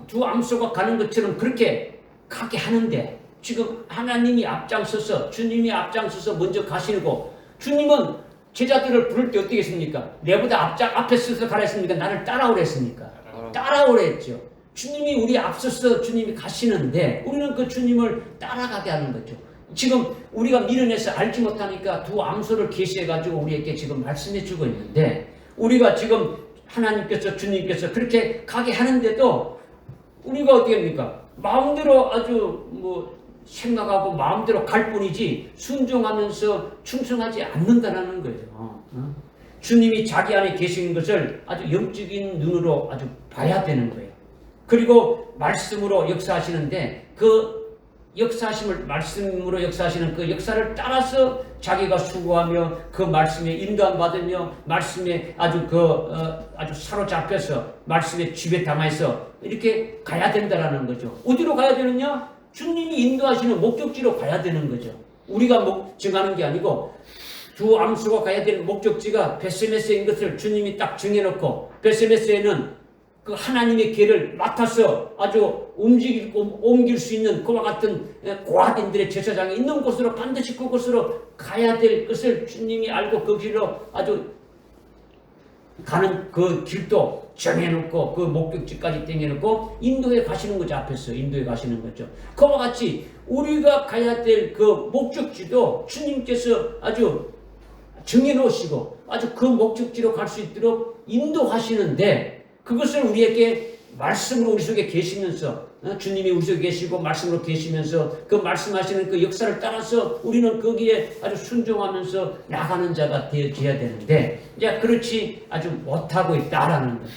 두 암소가 가는 것처럼 그렇게 가게 하는데 지금 하나님이 앞장서서 주님이 앞장서서 먼저 가시고 주님은 제자들을 부를 때 어떻게 했습니까? 내보다 앞에 서서 가라 했습니까? 나를 따라오라 했습니까? 따라오라 했죠. 주님이 우리 앞서서 주님이 가시는데 우리는 그 주님을 따라가게 하는 거죠. 지금 우리가 미련해서 알지 못하니까 두 암소를 계시해가지고 우리에게 지금 말씀해 주고 있는데 우리가 지금 하나님께서 주님께서 그렇게 가게 하는데도 우리가 어떻게 합니까? 마음대로 아주 생각하고 마음대로 갈 뿐이지 순종하면서 충성하지 않는다라는 거예요. 주님이 자기 안에 계신 것을 아주 영적인 눈으로 아주 봐야 되는 거예요. 그리고 말씀으로 역사하시는데 그 역사하심을 말씀으로 역사하시는 그 역사를 따라서 자기가 수고하며 그 말씀에 인도함 받으며 말씀에 아주 아주 사로잡혀서 말씀에 지배당해서 이렇게 가야 된다라는 거죠. 어디로 가야 되느냐? 주님이 인도하시는 목적지로 가야 되는 거죠. 우리가 정하는 게 아니고 두 암수가 가야 되는 목적지가 베세메스인 것을 주님이 딱 정해놓고 베세메스에는 그 하나님의 길을 맡아서 아주 옮길 수 있는 그와 같은 고아딘들의 제사장이 있는 곳으로 반드시 그곳으로 가야 될 것을 주님이 알고 그 길로 아주 가는 그 길도 정해놓고 그 목적지까지 땡겨놓고 인도에 가시는 거죠. 앞에서 인도에 가시는 거죠. 그와 같이 우리가 가야 될 그 목적지도 주님께서 아주 정해놓으시고 아주 그 목적지로 갈 수 있도록 인도하시는데 그것을 우리에게 말씀으로 우리 속에 계시면서 주님이 우리 속에 계시고 말씀으로 계시면서 그 말씀하시는 그 역사를 따라서 우리는 거기에 아주 순종하면서 나가는 자가 되어져야 되는데 이제 그렇지 아주 못하고 있다라는 거죠.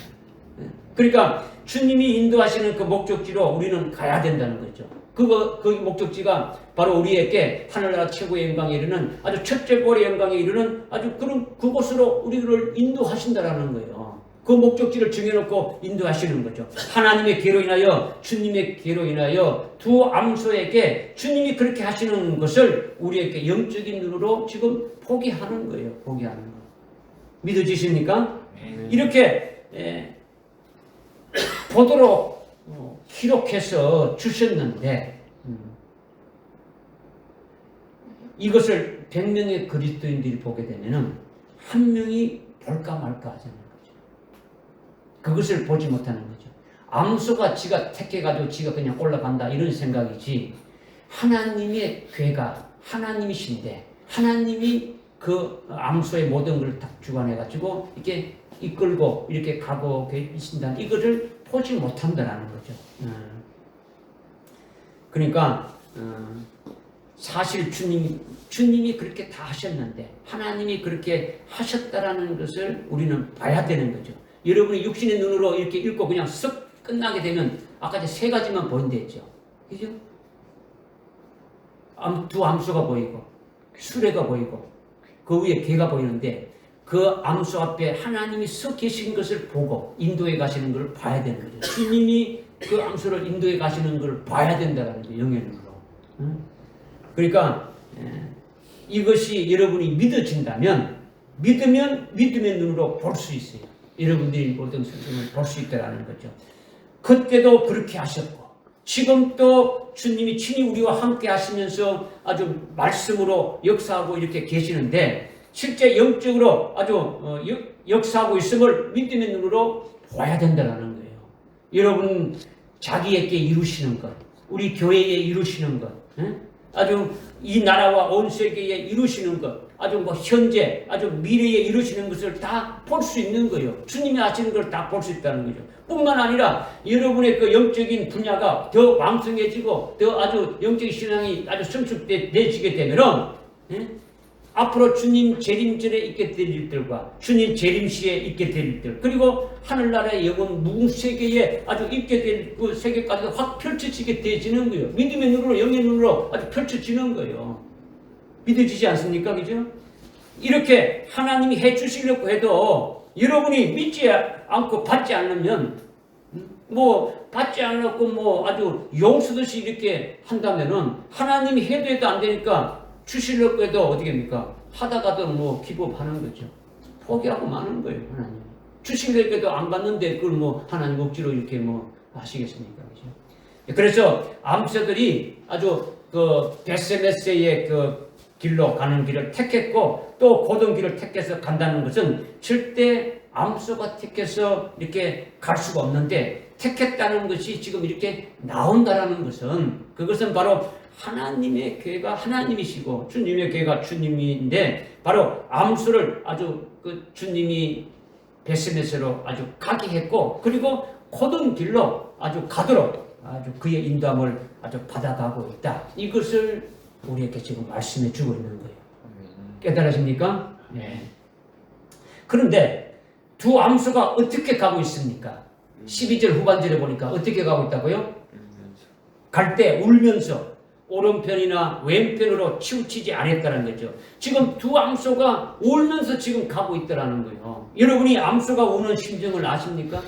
그러니까 주님이 인도하시는 그 목적지로 우리는 가야 된다는 거죠. 그 목적지가 바로 우리에게 하늘나라 최고의 영광에 이르는 아주 첫째 볼의 영광에 이르는 아주 그런 그곳으로 우리를 인도하신다라는 거예요. 그 목적지를 정해놓고 인도하시는 거죠. 하나님의 계로 인하여 주님의 계로 인하여 두 암소에게 주님이 그렇게 하시는 것을 우리에게 영적인 눈으로 지금 포기하는 거예요. 포기하는 거. 믿어지십니까? 이렇게 보도록 기록해서 주셨는데 이것을 100명의 그리스도인들이 보게 되면은 한 명이 볼까 말까 하잖아요. 그것을 보지 못하는 거죠. 암소가 지가 택해가지고 지가 그냥 올라간다 이런 생각이지 하나님의 괴가 하나님이신데 하나님이 그 암소의 모든 걸 다 주관해가지고 이렇게 이끌고 이렇게 가고 계신다 이거를 보지 못한다라는 거죠. 그러니까 사실 주님이 그렇게 다 하셨는데 하나님이 그렇게 하셨다라는 것을 우리는 봐야 되는 거죠. 여러분이 육신의 눈으로 이렇게 읽고 그냥 쓱 끝나게 되면 아까 세 가지만 보인다 했죠. 그죠? 두 암수가 보이고 수레가 보이고 그 위에 개가 보이는데 그 암수 앞에 하나님이 서 계신 것을 보고 인도에 가시는 것을 봐야 되는 거죠. 주님이 그 암수를 인도에 가시는 것을 봐야 된다는 거죠. 영의 눈으로. 그러니까 이것이 여러분이 믿어진다면 믿으면 믿음의 눈으로 볼 수 있어요. 여러분들이 모든 성경을 볼 수 있다는 거죠. 그때도 그렇게 하셨고 지금 또 주님이 친히 우리와 함께 하시면서 아주 말씀으로 역사하고 이렇게 계시는데 실제 영적으로 아주 역사하고 있음을 믿음의 눈으로 봐야 된다는 거예요. 여러분 자기에게 이루시는 것, 우리 교회에 이루시는 것, 아주 이 나라와 온 세계에 이루시는 것, 아주 뭐 현재, 아주 미래에 이루시는 것을 다 볼 수 있는 거예요. 주님이 하시는 걸 다 볼 수 있다는 거죠. 뿐만 아니라 여러분의 그 영적인 분야가 더 왕성해지고 더 아주 영적인 신앙이 아주 성숙되지게 되면은 앞으로 주님 재림절에 있게 될 일들과 주님 재림시에 있게 될 일들, 그리고 하늘나라의 영원 무세계에 아주 있게 될 그 세계까지 확 펼쳐지게 되지는 거예요. 믿음의 눈으로, 영의 눈으로 아주 펼쳐지는 거예요. 믿어지지 않습니까? 그죠? 이렇게 하나님이 해 주시려고 해도 여러분이 믿지 않고 받지 않으면, 뭐 받지 않고 뭐 아주 용서듯이 이렇게 한다면은 하나님이 해도 안 되니까 주시려고 해도 어떻게 합니까? 하다가도 뭐 기법하는 거죠. 포기하고 마는 거예요. 하나님 주시려고 해도 안 받는데 그걸 뭐 하나님 억지로 이렇게 뭐 하시겠습니까? 그죠? 그래서 암세들이 아주 그 베세메세의 그 길로 가는 길을 택했고 또 고든 길을 택해서 간다는 것은 절대 암소가 택해서 이렇게 갈 수가 없는데, 택했다는 것이 지금 이렇게 나온다라는 것은, 그것은 바로 하나님의 교회가 하나님이시고 주님의 교회가 주님인데, 바로 암소를 아주 그 주님이 베스메스로 아주 가게 했고, 그리고 고든 길로 아주 가도록 아주 그의 인도함을 아주 받아가고 있다. 이것을 우리에게 지금 말씀해 주고 있는 거예요. 깨달으십니까? 네. 그런데 두 암소가 어떻게 가고 있습니까? 12절 후반절에 보니까 어떻게 가고 있다고요? 갈 때 울면서 오른편이나 왼편으로 치우치지 않았다는 거죠. 지금 두 암소가 울면서 지금 가고 있다는 거예요. 여러분이 암소가 우는 심정을 아십니까?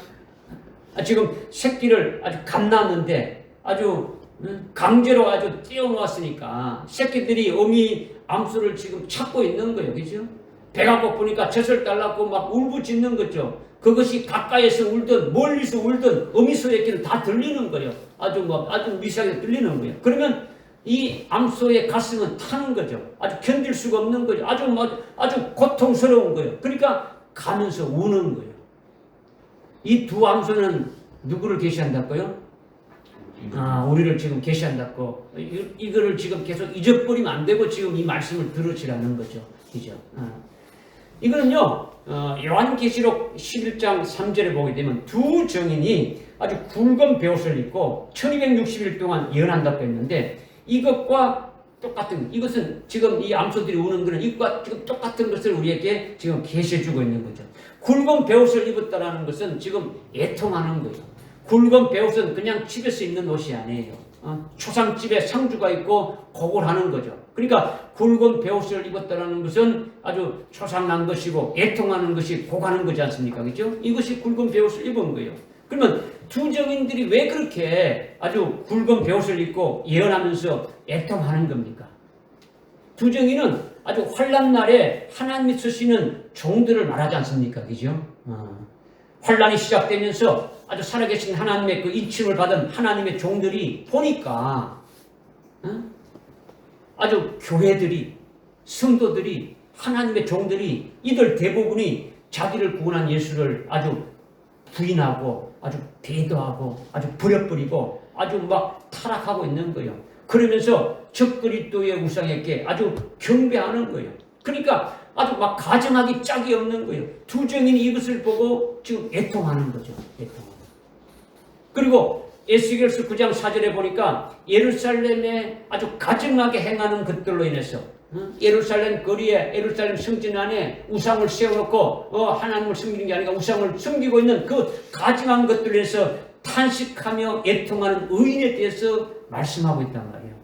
지금 새끼를 아주 갓났는데 아주 강제로 아주 띄워놓았으니까 새끼들이 어미 암소를 지금 찾고 있는 거예요. 그죠? 배가 고프니까 젖을 달라고 막 울부짖는 거죠. 그것이 가까이에서 울든 멀리서 울든 어미 소에게는 다 들리는 거예요. 아주 미세하게 들리는 거예요. 그러면 이 암소의 가슴은 타는 거죠. 아주 견딜 수가 없는 거죠. 아주 고통스러운 거예요. 그러니까 가면서 우는 거예요. 이 두 암소는 누구를 계시한다고요? 우리를 지금 계시한다고. 이거를 지금 계속 잊어버리면 안 되고 지금 이 말씀을 들으시라는 거죠. 그죠? 이거는요, 요한계시록 11장 3절에 보게 되면 두 정인이 아주 굵은 베옷을 입고 1260일 동안 예언한다고 했는데, 이것과 똑같은, 이것은 지금 이 암소들이 우는 것은 이것과 지금 똑같은 것을 우리에게 지금 계시해주고 있는 거죠. 굵은 베옷을 입었다라는 것은 지금 애통하는 거예요. 굵은 베옷은 그냥 집에서 입는 옷이 아니에요. 초상집에 상주가 있고 그걸 하는 거죠. 그러니까 굵은 베옷을 입었다라는 것은 아주 초상난 것이고 애통하는 것이 고가는 거지 않습니까? 그죠? 이것이 굵은 베옷을 입은 거예요. 그러면 두 정인들이 왜 그렇게 아주 굵은 베옷을 입고 예언하면서 애통하는 겁니까? 두 정인은 아주 환난 날에 하나님이 쓰시는 종들을 말하지 않습니까? 그죠? 환난이 시작되면서 아주 살아계신 하나님의 그 인침을 받은 하나님의 종들이 보니까 아주 교회들이, 성도들이, 하나님의 종들이, 이들 대부분이 자기를 구원한 예수를 아주 부인하고 아주 배도하고 아주 버려버리고 아주 막 타락하고 있는 거예요. 그러면서 적그리스도의 우상에게 아주 경배하는 거예요. 그러니까 아주 막 가정하기 짝이 없는 거예요. 두 정인이 이것을 보고 지금 애통하는 거죠. 애통하는. 그리고 에스겔서 9장 4절에 보니까 예루살렘에 아주 가증하게 행하는 것들로 인해서 예루살렘 거리에, 예루살렘 성전 안에 우상을 세워놓고 하나님을 섬기는 게 아니라 우상을 섬기고 있는 그 가증한 것들에 대해서 탄식하며 애통하는 의인에 대해서 말씀하고 있단 말이에요.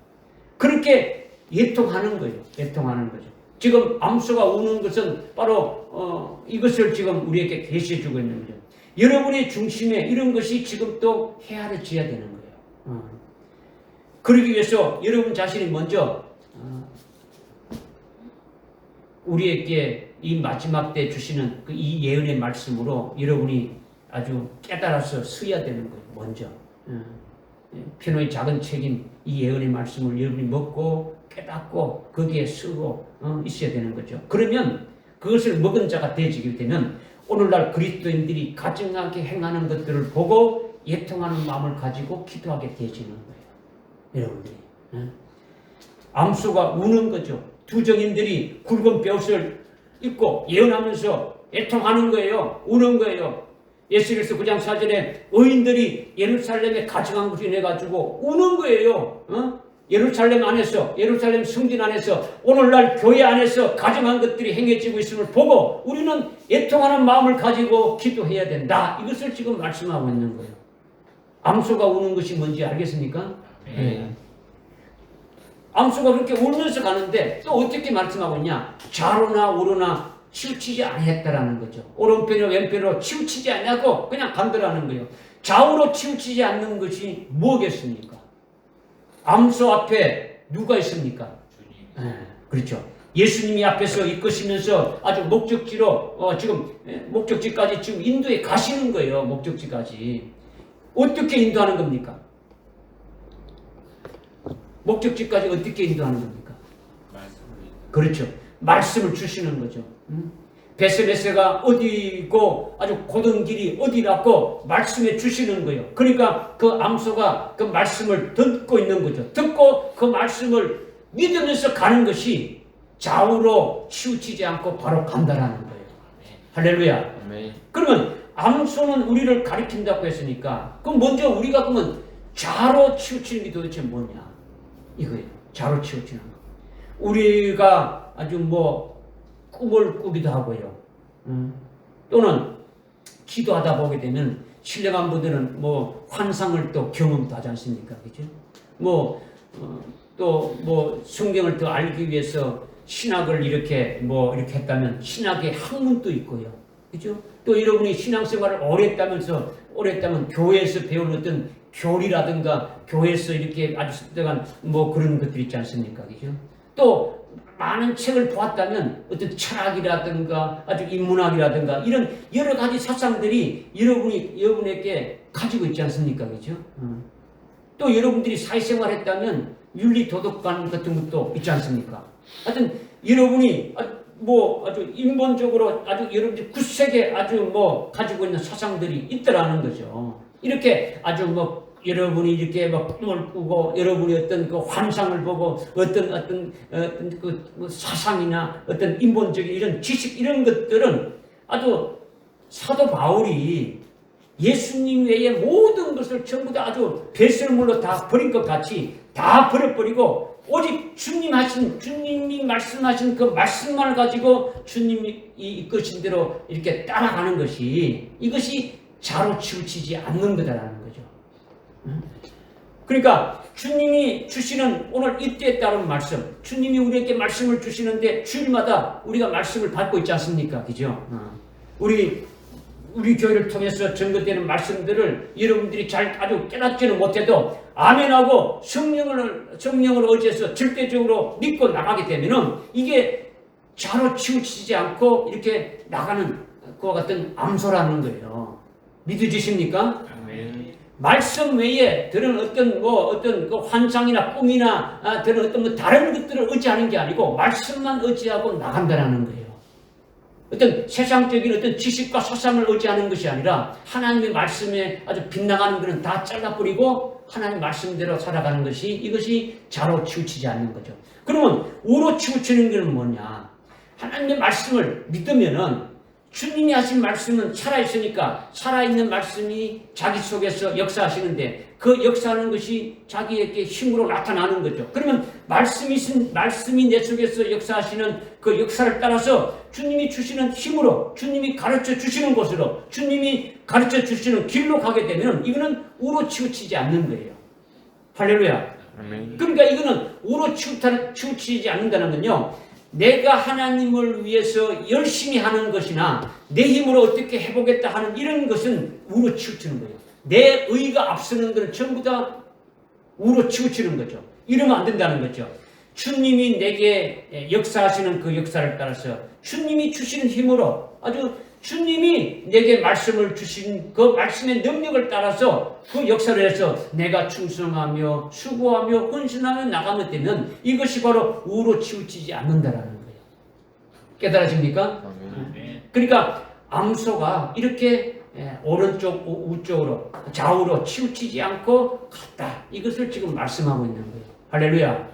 그렇게 애통하는 거예요. 애통하는 거죠. 지금 암소가 우는 것은 바로 이것을 지금 우리에게 계시해 주고 있는 거죠. 여러분의 중심에 이런 것이 지금 또 헤아려져야 되는 거예요. 그러기 위해서 여러분 자신이 먼저 우리에게 이 마지막 때 주시는 그 이 예언의 말씀으로 여러분이 아주 깨달아서 서야 되는 거예요. 먼저 피노의 작은 책임, 이 예언의 말씀을 여러분이 먹고 깨닫고 거기에 서고 있어야 되는 거죠. 그러면 그것을 먹은 자가 되지게 되면 오늘날 그리스도인들이 가증하게 행하는 것들을 보고 애통하는 마음을 가지고 기도하게 되어지는 거예요. 여러분들이. 암소가 우는 거죠. 두 정인들이 굵은 벼슬을 입고 예언하면서 애통하는 거예요. 우는 거예요. 예수께서 9장 4절에 의인들이 예루살렘에 가증한 것이 인해가지고 우는 거예요. 예루살렘 안에서, 예루살렘 성전 안에서, 오늘날 교회 안에서 가증한 것들이 행해지고 있음을 보고 우리는 애통하는 마음을 가지고 기도해야 된다. 이것을 지금 말씀하고 있는 거예요. 암소가 우는 것이 뭔지 알겠습니까? 네. 암소가 그렇게 울면서 가는데 또 어떻게 말씀하고 있냐? 좌로나 우로나 치우치지 아니했다라는 거죠. 오른편이나 왼편으로 치우치지 않냐고 그냥 간다라는 거예요. 좌우로 치우치지 않는 것이 뭐겠습니까? 암소 앞에 누가 있습니까? 그렇죠. 예수님이 앞에서 이끄시면서 아주 목적지로 지금 목적지까지 지금 인도에 가시는 거예요. 목적지까지. 어떻게 인도하는 겁니까? 목적지까지 어떻게 인도하는 겁니까? 그렇죠. 말씀을 주시는 거죠. 베스레스가 어디고 아주 고든 길이 어디라고 말씀해 주시는 거예요. 그러니까 그 암소가 그 말씀을 듣고 있는 거죠. 듣고 그 말씀을 믿으면서 가는 것이 좌우로 치우치지 않고 바로 간다라는 거예요. 할렐루야. 그러면 암소는 우리를 가리킨다고 했으니까 그럼 먼저 우리가 그러면 좌로 치우치는 게 도대체 뭐냐? 이거예요. 좌로 치우치는 거. 우리가 아주 꿈을 꾸기도 하고요. 또는 기도하다 보게 되면 신령한 분들은 환상을 또 경험도 하지 않습니까? 그죠? 또 성경을 더 알기 위해서 신학을 이렇게 했다면 신학의 학문도 있고요. 그죠? 또 여러분이 신앙생활을 오래 했다면 교회에서 배운 어떤 교리라든가 교회에서 이렇게 아주 습득한 그런 것들 있지 않습니까? 그죠? 또 많은 책을 보았다면 어떤 철학이라든가 아주 인문학이라든가 이런 여러 가지 사상들이 여러분에게 가지고 있지 않습니까? 그죠? 또 여러분들이 사회생활 했다면 윤리 도덕관 같은 것도 있지 않습니까? 하여튼 여러분이 아주 인본적으로 아주 여러분들이 굳세게 아주 가지고 있는 사상들이 있더라는 거죠. 이렇게 아주 여러분이 이렇게 꿈을 꾸고 여러분이 어떤 그 환상을 보고 어떤 그 사상이나 어떤 인본적인 이런 지식 이런 것들은 아주 사도 바울이 예수님 외에 모든 것을 전부 다 아주 배설물로 다 버린 것 같이 다 버려버리고 오직 주님이 말씀하신 그 말씀만을 가지고 주님이 이끄신 대로 이렇게 따라가는 것이 이것이 좌로 치우치지 않는 거다라는 거죠. 그러니까 주님이 주시는 오늘 이때에 따른 말씀, 주님이 우리에게 말씀을 주시는데 주일마다 우리가 말씀을 받고 있지 않습니까? 그죠? 우리 교회를 통해서 전거되는 말씀들을 여러분들이 잘 아주 깨닫지는 못해도 아멘하고 성령을 의지해서 절대적으로 믿고 나가게 되면은 이게 좌로 치우치지 않고 이렇게 나가는 그와 같은 암소라는 거예요. 믿어지십니까? 아멘. 말씀 외에 들은 어떤 그 환상이나 꿈이나 들은 어떤 다른 것들을 의지하는 게 아니고 말씀만 의지하고 나간다라는 거예요. 어떤 세상적인 어떤 지식과 사상을 의지하는 것이 아니라 하나님의 말씀에 아주 빗나가는 것은 다 잘라버리고 하나님 말씀대로 살아가는 것이 이것이 좌로 치우치지 않는 거죠. 그러면 우로 치우치는 것은 뭐냐? 하나님의 말씀을 믿으면은 주님이 하신 말씀은 살아있으니까 살아있는 말씀이 자기 속에서 역사하시는데 그 역사하는 것이 자기에게 힘으로 나타나는 거죠. 그러면 말씀이 내 속에서 역사하시는 그 역사를 따라서 주님이 주시는 힘으로 주님이 가르쳐 주시는 곳으로 주님이 가르쳐 주시는 길로 가게 되면 이거는 우로 치우치지 않는 거예요. 할렐루야. 그러니까 이거는 우로 치우치지 않는다는 건요. 내가 하나님을 위해서 열심히 하는 것이나 내 힘으로 어떻게 해보겠다 하는 이런 것은 우로 치우치는 거예요. 내 의가 앞서는 것은 전부 다 우로 치우치는 거죠. 이러면 안 된다는 거죠. 주님이 내게 역사하시는 그 역사를 따라서 주님이 주시는 힘으로 아주 주님이 내게 말씀을 주신 그 말씀의 능력을 따라서 그 역사를 해서 내가 충성하며 수고하며 헌신하며 나가면 되면 이것이 바로 우로 치우치지 않는다라는 거예요. 깨달아집니까? 그러니까 암소가 이렇게 오른쪽 우쪽으로 좌우로 치우치지 않고 갔다. 이것을 지금 말씀하고 있는 거예요. 할렐루야.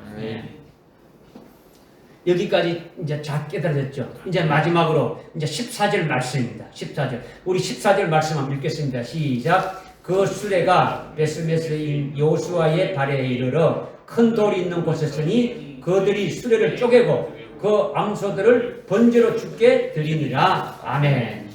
여기까지 이제 잘 깨달아졌죠. 이제 마지막으로 이제 14절 말씀입니다. 14절. 우리 14절 말씀 한번 읽겠습니다. 시작. 그 수레가 베스메스의 여호수아의 발에 이르러 큰 돌이 있는 곳에 서니 그들이 수레를 쪼개고 그 암소들을 번제로 주께 드리니라. 아멘.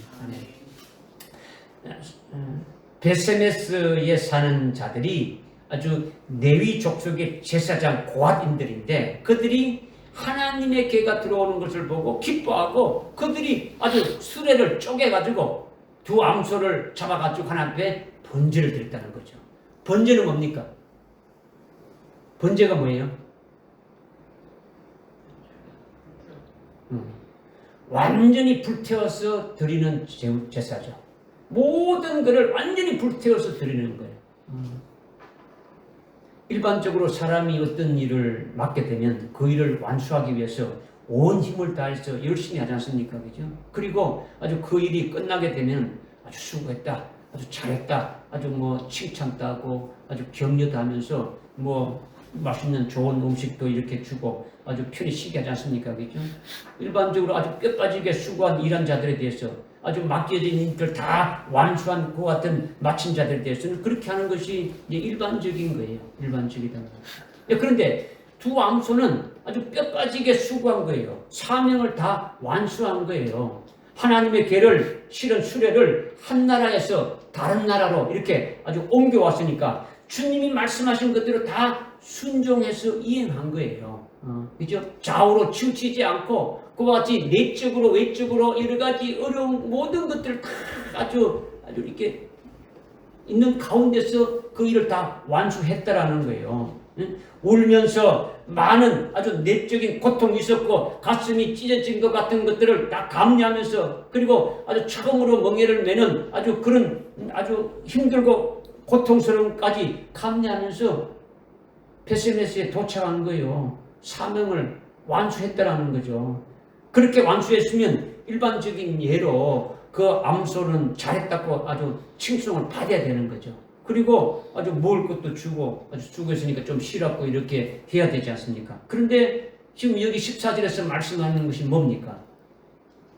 베세메스에 사는 자들이 아주 레위 족속의 제사장 고앗인들인데 그들이 하나님의 계가 들어오는 것을 보고 기뻐하고 그들이 아주 수레를 쪼개가지고 두 암소를 잡아가지고 하나님 앞에 번제를 드렸다는 거죠. 번제는 뭡니까? 번제가 뭐예요? 완전히 불태워서 드리는 제사죠. 모든 것을 완전히 불태워서 드리는 거예요. 일반적으로 사람이 어떤 일을 맡게 되면 그 일을 완수하기 위해서 온 힘을 다해서 열심히 하지 않습니까? 그죠? 그리고 아주 그 일이 끝나게 되면 아주 수고했다, 아주 잘했다, 아주 뭐 칭찬도 하고 아주 격려도 하면서 뭐 맛있는 좋은 음식도 이렇게 주고 아주 편히 쉬게 하지 않습니까? 그죠? 일반적으로 아주 뼈빠지게 수고한 일한 자들에 대해서 아주 맡겨진 일들 다 완수한 그 같은 마친 자들에 대해서는 그렇게 하는 것이 이제 일반적인 거예요. 일반적이다. 그런데 두 암소는 아주 뼈빠지게 수고한 거예요. 사명을 다 완수한 거예요. 하나님의 계를 실은 수레를 한 나라에서 다른 나라로 이렇게 아주 옮겨왔으니까 주님이 말씀하신 것대로 다 순종해서 이행한 거예요. 그죠? 좌우로 치우치지 않고 그와 같이 내적으로 외적으로 여러 가지 어려운 모든 것들을 다 아주 이렇게 있는 가운데서 그 일을 다 완수했다라는 거예요. 울면서 많은 아주 내적인 고통이 있었고 가슴이 찢어진 것 같은 것들을 다 감내하면서 그리고 아주 처음으로 멍에를 매는 아주 그런 아주 힘들고 고통스러움까지 감내하면서 베스메스에 도착한 거예요. 사명을 완수했다라는 거죠. 그렇게 완수했으면 일반적인 예로 그 암소는 잘했다고 아주 칭송을 받아야 되는 거죠. 그리고 아주 먹을 것도 주고 아주 수고했으니까 좀 쉬라고 이렇게 해야 되지 않습니까? 그런데 지금 여기 14절에서 말씀하는 것이 뭡니까?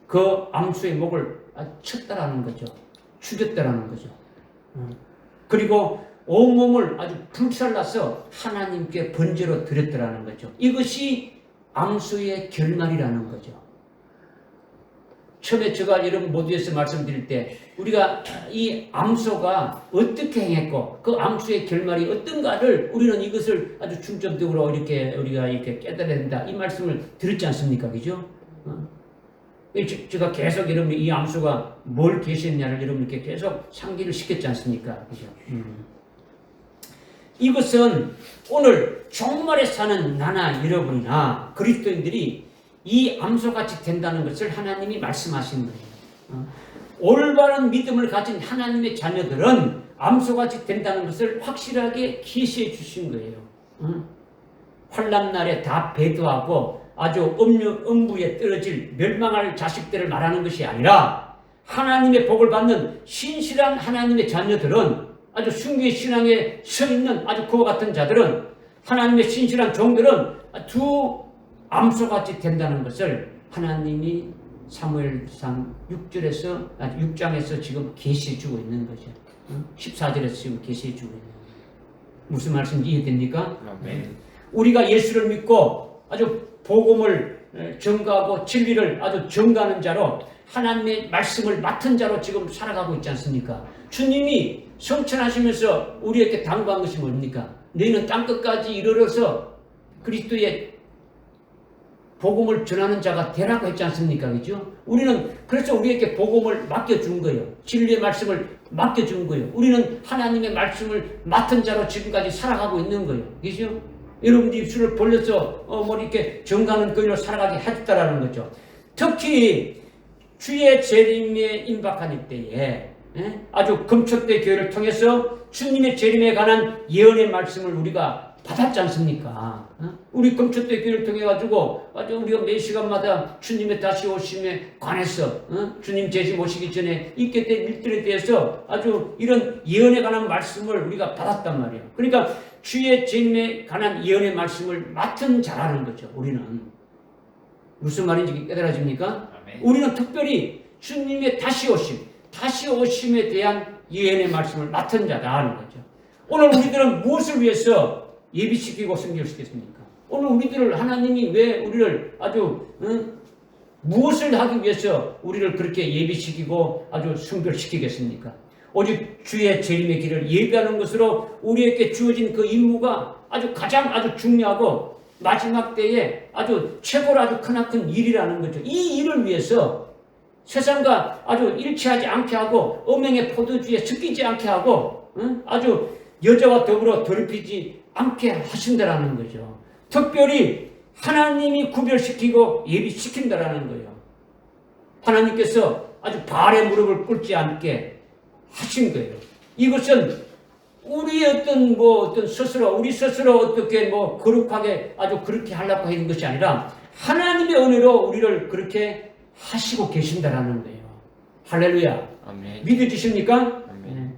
그 암소의 목을 쳤다라는 거죠. 죽였다라는 거죠. 그리고 온몸을 아주 불살라서 하나님께 번제로 드렸다라는 거죠. 이것이 암소의 결말이라는 거죠. 처음에 제가 여러분 모두에서 말씀드릴 때 우리가 이 암소가 어떻게 행했고 그 암소의 결말이 어떤가를 우리는 이것을 아주 중점적으로 이렇게 우리가 이렇게 깨달아야 된다 이 말씀을 드렸지 않습니까? 그죠? 제가 계속 여러분 이 암소가 뭘 계시했냐를 여러분께 계속 상기를 시켰지 않습니까? 그죠? 이것은 오늘 종말에 사는 나나 여러분이나 그리스도인들이 이 암소같이 된다는 것을 하나님이 말씀하신 거예요. 올바른 믿음을 가진 하나님의 자녀들은 암소같이 된다는 것을 확실하게 계시해 주신 거예요. 환난 날에 다 배도하고 아주 음부에 떨어질 멸망할 자식들을 말하는 것이 아니라 하나님의 복을 받는 신실한 하나님의 자녀들은 아주 순교의 신앙에 서 있는 아주 그와 같은 자들은 하나님의 신실한 종들은 두 암소같이 된다는 것을 하나님이 사무엘상 6장에서 지금 계시해주고 있는 거죠. 14절에서 지금 계시해주고 있는 거죠. 무슨 말씀인지 이해됩니까? 우리가 예수를 믿고 아주 복음을 전가하고 진리를 아주 전가하는 자로 하나님의 말씀을 맡은 자로 지금 살아가고 있지 않습니까? 주님이 성천하시면서 우리에게 당부한 것이 뭡니까? 너희는 땅끝까지 이르러서 그리스도의 복음을 전하는 자가 되라고 했지 않습니까? 그죠? 우리는 그래서 우리에게 복음을 맡겨준 거예요. 진리의 말씀을 맡겨준 거예요. 우리는 하나님의 말씀을 맡은 자로 지금까지 살아가고 있는 거예요. 그죠? 여러분들 입술을 벌려서 뭐 이렇게 정가는 거리로 살아가게 해줬다라는 거죠. 특히 주의 재림에 임박한 때에 아주 금초대 교회를 통해서 주님의 재림에 관한 예언의 말씀을 우리가 받았지 않습니까? 우리 금초대 교회를 통해 가지고 아주 우리가 매 시간마다 주님의 다시 오심에 관해서 주님 재림 오시기 전에 있게 될 일들에 대해서 아주 이런 예언에 관한 말씀을 우리가 받았단 말이에요. 그러니까 주의 재림에 관한 예언의 말씀을 맡은 자라는 거죠. 우리는 무슨 말인지 깨달아집니까? 우리는 특별히 주님의 다시 오심에 대한 예언의 말씀을 맡은 자라는 거죠. 오늘 우리들은 무엇을 위해서 예비시키고 성결시켰습니까? 오늘 우리들을 하나님이 왜 우리를 아주 무엇을 하기 위해서 우리를 그렇게 예비시키고 아주 성결시키겠습니까? 오직 주의 재림의 길을 예비하는 것으로 우리에게 주어진 그 임무가 가장 중요하고 마지막 때에 아주 최고로 아주 크나큰 일이라는 거죠. 이 일을 위해서 세상과 아주 일치하지 않게 하고 음행의 포도주에 섞이지 않게 하고 아주 여자와 더불어 더럽히지 않게 하신다라는 거죠. 특별히 하나님이 구별시키고 예비시킨다라는 거예요. 하나님께서 아주 발에 무릎을 꿇지 않게 하신 거예요. 이것은 우리 어떤 스스로 우리 스스로 어떻게 거룩하게 아주 그렇게 하려고 하는 것이 아니라 하나님의 은혜로 우리를 그렇게 하시고 계신다라는 거예요. 할렐루야. 아멘. 믿어지십니까? 아멘.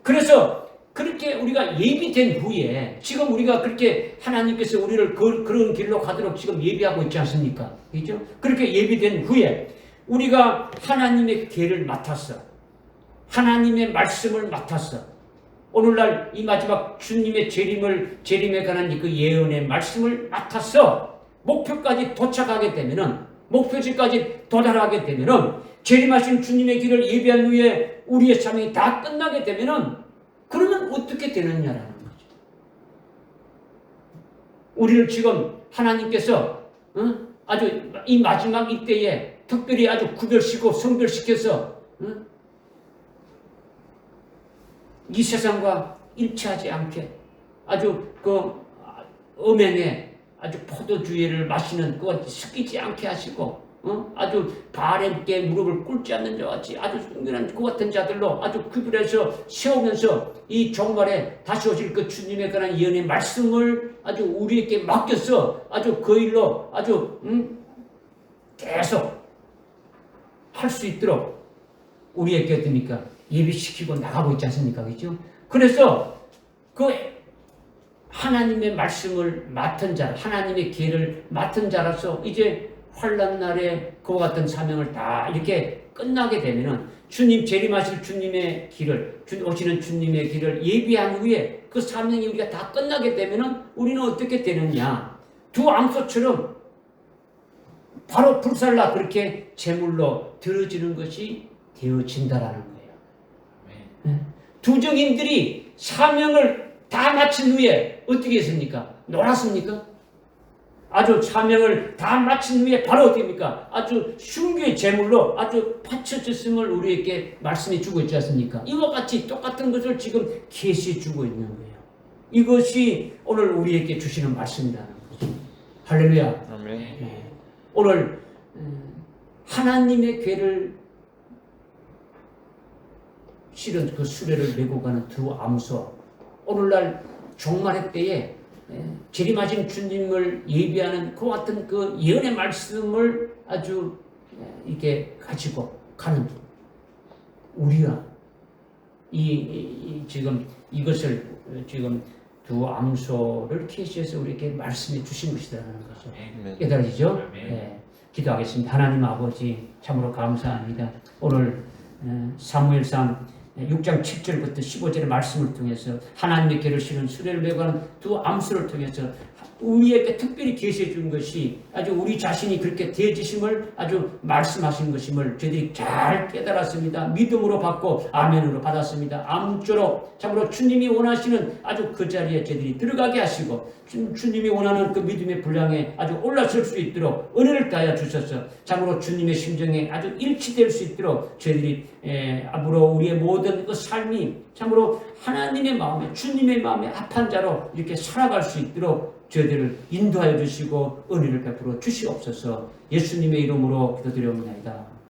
그래서 그렇게 우리가 예비된 후에 지금 우리가 그렇게 하나님께서 우리를 그런 길로 가도록 지금 예비하고 있지 않습니까? 그렇죠? 그렇게 예비된 후에 우리가 하나님의 계를 맡았어. 하나님의 말씀을 맡았어. 오늘날 이 마지막 주님의 재림에 관한 그 예언의 말씀을 맡아서 목표까지 도착하게 되면은 목표지까지 도달하게 되면은 재림하신 주님의 길을 예비한 후에 우리의 삶이 다 끝나게 되면은 그러면 어떻게 되느냐라는 거죠. 우리를 지금 하나님께서 아주 이 마지막 이때에 특별히 아주 구별시키고 성별시켜서 이 세상과 일치하지 않게 아주 그 음행에 아주 포도주의를 마시는 그와 섞이지 않게 하시고 아주 발에 무릎을 꿇지 않는 자와 같이 아주 순결한 그 같은 자들로 아주 구별해서 세우면서 이 종말에 다시 오실 그 주님에 관한 예언의 말씀을 아주 우리에게 맡겨서 아주 그 일로 아주 계속 할 수 있도록 우리에게 어떻습니까? 예비시키고 나가고 있지 않습니까? 그렇죠? 그래서 그 하나님의 말씀을 맡은 자, 하나님의 기회를 맡은 자라서 이제 환난 날에 그와 같은 사명을 다 이렇게 끝나게 되면은 주님 재림하실 주님의 길을 오시는 주님의 길을 예비한 후에 그 사명이 우리가 다 끝나게 되면은 우리는 어떻게 되느냐? 두 암소처럼 바로 불살라 그렇게 제물로 드려지는 것이 되어진다라는 거예요. 네. 두 증인들이 사명을 다 마친 후에 어떻게 했습니까? 놀았습니까? 아주 사명을 다 마친 후에 바로 어떻게 합니까? 아주 흉기의 제물로 아주 바쳐졌음을 우리에게 말씀해 주고 있지 않습니까? 이와 같이 똑같은 것을 지금 계시해 주고 있는 거예요. 이것이 오늘 우리에게 주시는 말씀이라는 거죠. 할렐루야. 아멘. 네. 오늘 하나님의 궤를 실은 그 수레를 메고 가는 두 암소, 오늘날 종말의 때에 재림하신 주님을 예비하는 그 같은 그 예언의 말씀을 아주 이렇게 가지고 가는 우리가 지금 이것을 지금 두 암소를 계시해서 우리에게 말씀해 주신 것이라는 거죠. 깨달으시죠? 네. 기도하겠습니다. 하나님 아버지 참으로 감사합니다. 오늘 사무엘상 6장 7절부터 15절의 말씀을 통해서 하나님의 길을 실은 수레를 메고 가는 두 암수를 통해서 우리에게 특별히 계시해 준 것이 아주 우리 자신이 그렇게 되어지심을 아주 말씀하신 것임을 저희들이 잘 깨달았습니다. 믿음으로 받고 아멘으로 받았습니다. 아무쪼록 참으로 주님이 원하시는 아주 그 자리에 저희들이 들어가게 하시고 주님이 원하는 그 믿음의 분량에 아주 올라설 수 있도록 은혜를 다하여 주셔서 참으로 주님의 심정에 아주 일치될 수 있도록 저희들이 앞으로 우리의 모든 그 삶이 참으로 하나님의 마음에 주님의 마음에 합한 자로 이렇게 살아갈 수 있도록 저희들을 인도하여 주시고 은혜를 베풀어 주시옵소서. 예수님의 이름으로 기도드려옵나이다.